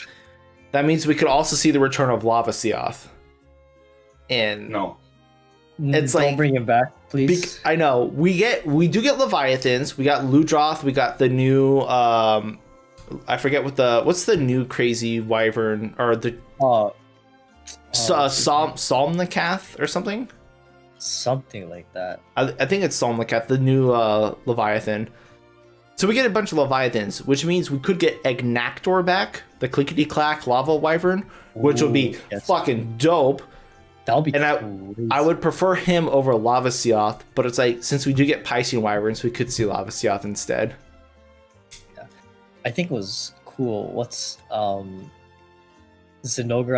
that means we could also see the return of Lava Seoth. And it's don't bring him back, please. I know we do get Leviathans. We got Ludroth. We got the new I forget what's the new crazy wyvern or the Somnikath or something. Something like that. I think it's Somnikath, the new Leviathan. So we get a bunch of Leviathans, which means we could get Egnactor back, the clickety-clack lava wyvern, which would be fucking dope. That would be and I would prefer him over Lavasioth, but it's like, since we do get Piscean wyverns, we could see Lavasioth instead. Yeah. I think it was cool. What's Zinogre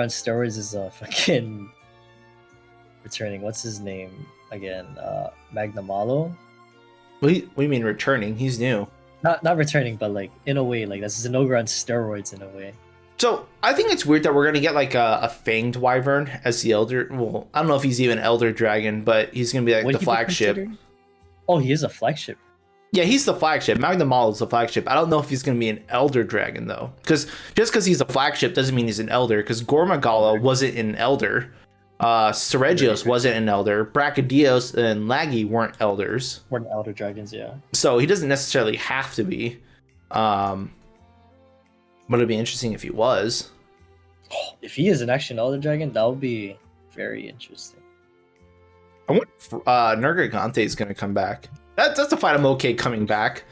on steroids is fucking returning. What's his name again? Magnamalo? What do you mean returning? He's new. Not returning, but like in a way, like that's Zinogre on steroids in a way. So I think it's weird that we're gonna get like a fanged wyvern as the elder. Well, I don't know if he's even elder dragon, but he's gonna be like the flagship. Oh, he is a flagship. Yeah, he's the flagship. Magnemalo is the flagship. I don't know if he's gonna be an elder dragon though, because just because he's a flagship doesn't mean he's an elder. Because Gormagala wasn't an elder. Seregios wasn't an elder. Brachydios and Laggy weren't elders. Weren't elder dragons, yeah. So he doesn't necessarily have to be. But it'd be interesting if he was. If he is an actual elder dragon, that would be very interesting. I wonder if Nergigante is going to come back. That's a fight I'm okay coming back.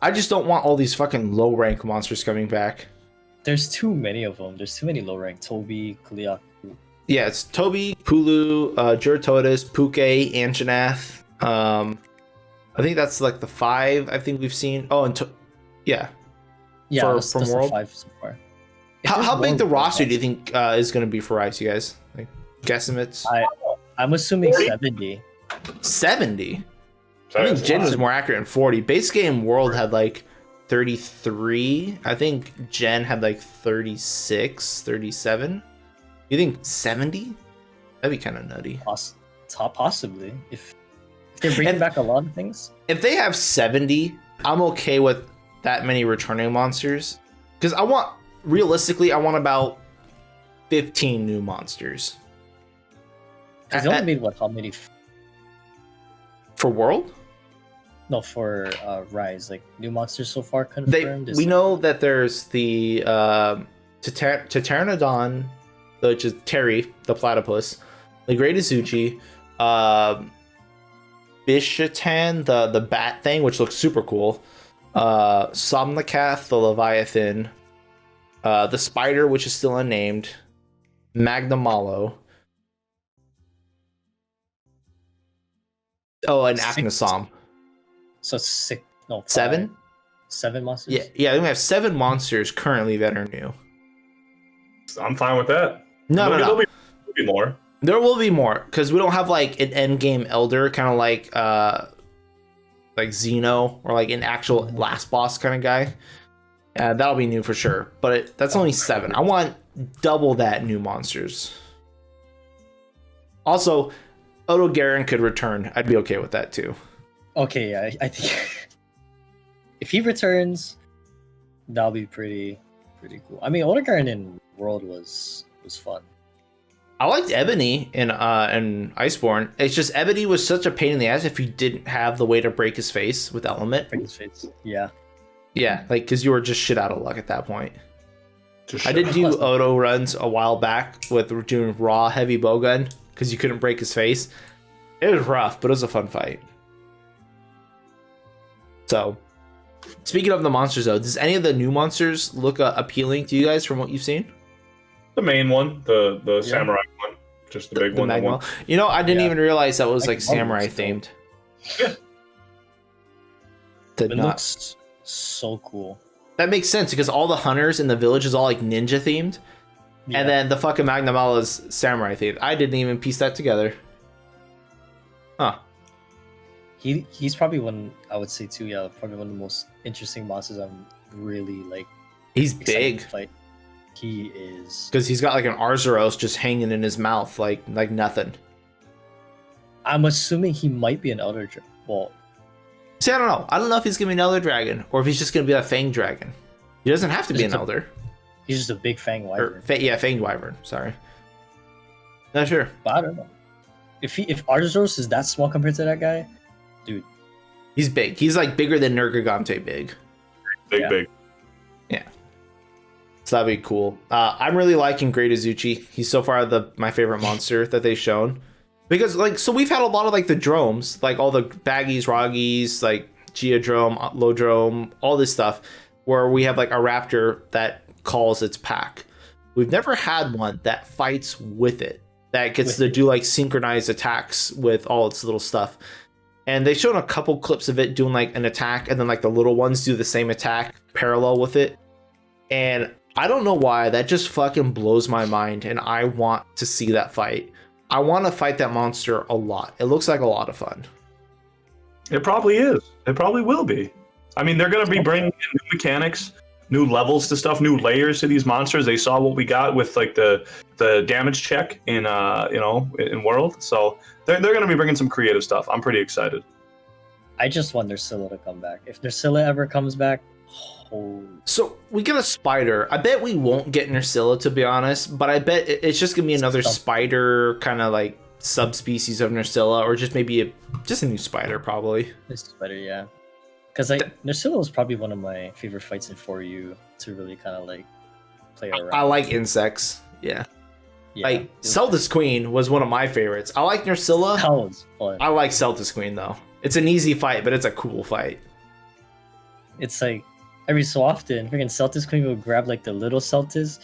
I just don't want all these fucking low rank monsters coming back. There's too many of them. There's too many low rank. Toby, Kuliak. Yeah, it's Toby, Pulu, Juratotis, Puke, Anjanath. I think that's like the 5 I think we've seen. Oh, and yeah. Yeah, that's World. 5 so far. How big the roster do you think is going to be for Rise, you guys? Like guesstimates? I'm assuming 40? 70. 70? I think Jin was more accurate in 40. Base game World had like 33. I think Jen had like 36, 37. You think 70? That'd be kind of nutty. Possibly. If they're bringing back a lot of things. If they have 70, I'm okay with that many returning monsters. Because realistically, I want about 15 new monsters. They only made how many? For World? No, for Rise. Like, new monsters so far confirmed? We know that there's the Pteranodon, which is Terry, the platypus, the Great Azuchi, Bishatan, the bat thing, which looks super cool, Somnikath, the Leviathan, the spider, which is still unnamed, Magnamalo, and Acnosom. So 6, no, 5. 7? 7 monsters? Yeah, I think we have 7 monsters currently that are new. I'm fine with that. No. There'll be more. There will be more because we don't have like an end game elder, kind of like Xeno or like an actual last boss kind of guy. That'll be new for sure, but that's only 7. I want double that new monsters. Also, Odo Garen could return. I'd be okay with that too. Okay, yeah, I think if he returns, that'll be pretty cool. I mean, Odo Garen in World was fun. I liked Ebony in Iceborne. It's just Ebony was such a pain in the ass if you didn't have the way to break his face with Element. Break his face, yeah. Yeah, like because you were just shit out of luck at that point. I did do Odo runs a while back with doing raw heavy bowgun because you couldn't break his face. It was rough, but it was a fun fight. So, speaking of the monsters though, does any of the new monsters look appealing to you guys from what you've seen? The main one, the samurai one, just the big one. Magma. You know, I didn't even realize that was like samurai themed. Yeah. It looks so cool. That makes sense because all the hunters in the village is all like ninja themed, and then the fucking Magnamalo is samurai themed. I didn't even piece that together. Huh. He's probably one, I would say too. Yeah, probably one of the most interesting monsters. I'm really like. He's big. He is because he's got like an Arzuros just hanging in his mouth like nothing. I'm assuming he might be an elder. Well, see, I don't know. I don't know if he's gonna be an elder dragon or if he's just gonna be a fang dragon. He doesn't have to be an elder. He's just a big fang wyvern. Fanged wyvern. Sorry. Not sure. But I don't know. If Arzuros is that small compared to that guy, dude. He's big. He's like bigger than Nergigante big. Big. Yeah. So that'd be cool. I'm really liking Great Azuchi. He's so far my favorite monster that they've shown. Because like, so we've had a lot of like the dromes, like all the baggies, roggies, like Geodrome, Lodrome, all this stuff, where we have like a raptor that calls its pack. We've never had one that fights with it, that gets to do like synchronized attacks with all its little stuff. And they've shown a couple clips of it doing like an attack, and then like the little ones do the same attack parallel with it. And I don't know why, that just fucking blows my mind, and I want to see that fight. I want to fight that monster a lot. It looks like a lot of fun. It probably is. It probably will be. I mean, they're going to be bringing in new mechanics, new levels to stuff, new layers to these monsters. They saw what we got with like the damage check in in World, so they're going to be bringing some creative stuff. I'm pretty excited. I just want Nursilla to come back. If Nursilla ever comes back, So we get a spider. I bet we won't get Nursilla, to be honest, but I bet it's just gonna be another spider kind of like subspecies of Nursilla, or just maybe just a new spider, probably. This spider, yeah. Because like Nursilla was probably one of my favorite fights in 4U to really kind of like play around. I like insects. Yeah. Like Celtis Queen was one of my favorites. I like Nursilla. That was fun. I like Celtis Queen though. It's an easy fight, but it's a cool fight. It's like every so often, freaking Celtis Queen will grab like the little Celtis,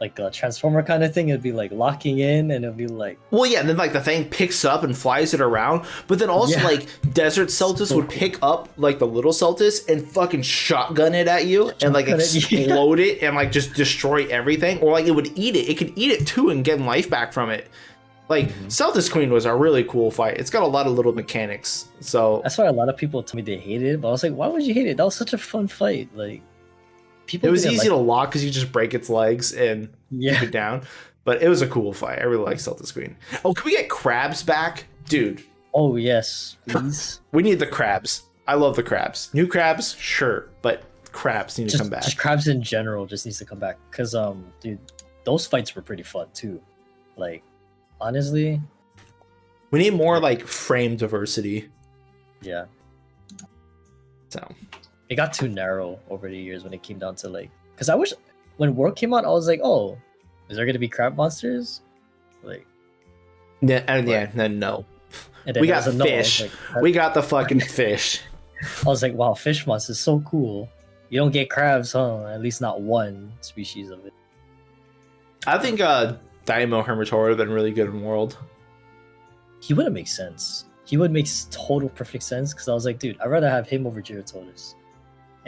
like a transformer kind of thing. It'd be like locking in, and it'd be like, well, yeah, and then like the thing picks up and flies it around. But then also like Desert Celtis would pick up like the little Celtis and fucking shotgun it at you and like explode it and like just destroy everything. Or like it would eat it. It could eat it too and get life back from it. Like Celtis Queen was a really cool fight. It's got a lot of little mechanics. So that's why a lot of people told me they hated it. But I was like, why would you hate it? That was such a fun fight. Like people, it was easy to lock because you just break its legs and keep it down. But it was a cool fight. I really like Celtis Queen. Oh, can we get crabs back, dude? Oh yes, please. We need the crabs. I love the crabs. New crabs, sure, but crabs need to come back. Just crabs in general just needs to come back because dude, those fights were pretty fun too. Like. Honestly, we need more like frame diversity. Yeah. So it got too narrow over the years when it came down to like, because I wish when World came out, I was like, oh, is there gonna be crab monsters? Like, no. And we got fish. Like, we got the fucking fish. I was like, wow, fish monsters so cool. You don't get crabs, huh? At least not one species of it. I think Daimo Hermitaur would have been really good in World. He wouldn't make sense. He would make total perfect sense because I was like, dude, I'd rather have him over Gyarados.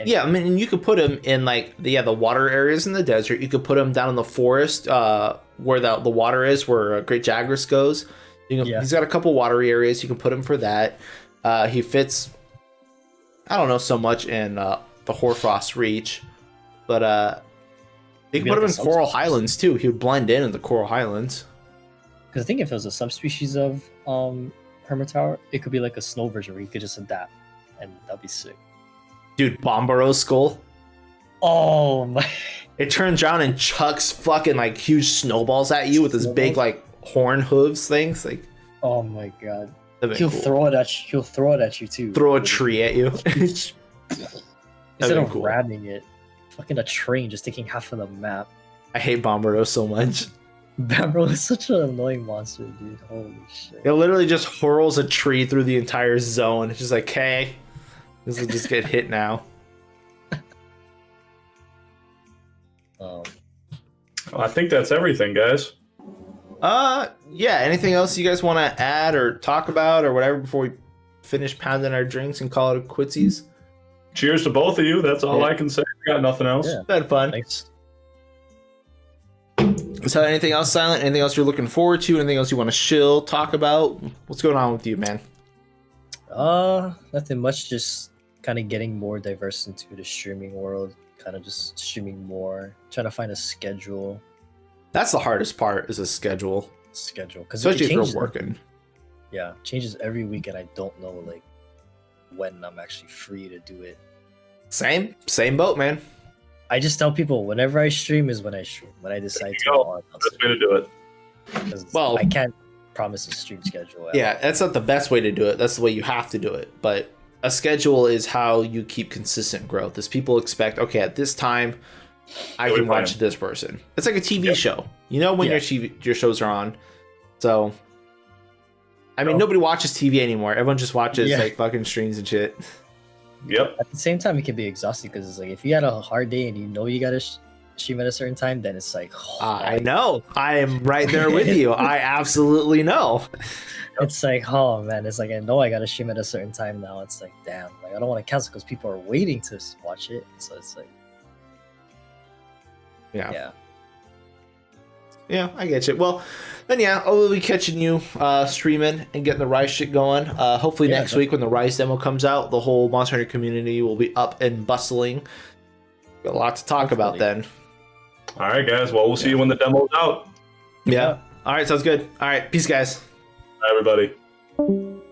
Yeah, I mean, and you could put him in like the water areas in the desert. You could put him down in the forest where the water is, where Great Jagras goes. He's got a couple watery areas. You can put him for that. He fits, I don't know so much in the Hoarfrost Reach, but you can put him in Coral Highlands too. He would blend in the Coral Highlands. Because I think if it was a subspecies of Hermitaur, it could be like a snow version where you could just adapt, and that'd be sick. Dude, Bombaro's skull. Oh my! It turns around and chucks fucking like huge snowballs at you with his big like horn hooves things. Like, oh my god! He'll throw it at you. He'll throw it at you too. Throw a tree at you. Instead of grabbing it. Fucking a train just taking half of the map. I hate Bombaro so much. Bombaro is such an annoying monster, dude. Holy shit. It literally just hurls a tree through the entire zone. It's just like, hey, this will just get hit now. I think that's everything, guys. Yeah. Anything else you guys want to add or talk about or whatever before we finish pounding our drinks and call it a quitsies? Cheers to both of you. That's all I can say. I got nothing else. Yeah. Been fun. Thanks. So anything else, Silent? Anything else you're looking forward to? Anything else you want to chill, talk about? What's going on with you, man? Nothing much. Just kind of getting more diverse into the streaming world. Kind of just streaming more. Trying to find a schedule. That's the hardest part, is a schedule. Because especially if you're working. Yeah, changes every week, and I don't know like when I'm actually free to do it. Same boat, man. I just tell people whenever I stream is when I stream. When I decide to go on. That's the way to do it. Well, I can't promise a stream schedule. Yeah, that's not the best way to do it. That's the way you have to do it. But a schedule is how you keep consistent growth. As people expect, okay, at this time I can watch this person. It's like a TV show. You know when your shows are on. So, I mean, nobody watches TV anymore. Everyone just watches like fucking streams and shit. Yep. At the same time, it can be exhausting because it's like if you had a hard day and you know you gotta stream at a certain time, then it's like I know. I am right there with you. I absolutely know. It's like, oh man, it's like I know I gotta stream at a certain time now. It's like, damn, like I don't want to cancel because people are waiting to watch it. So it's like, yeah, I get you. Well, then I will be catching you streaming and getting the Rise shit going. Hopefully next week when the Rise demo comes out, the whole Monster Hunter community will be up and bustling. Got a lot to talk about then. All right, guys. Well, we'll see you when the demo's out. Yeah. All right, sounds good. All right, peace, guys. Bye, everybody.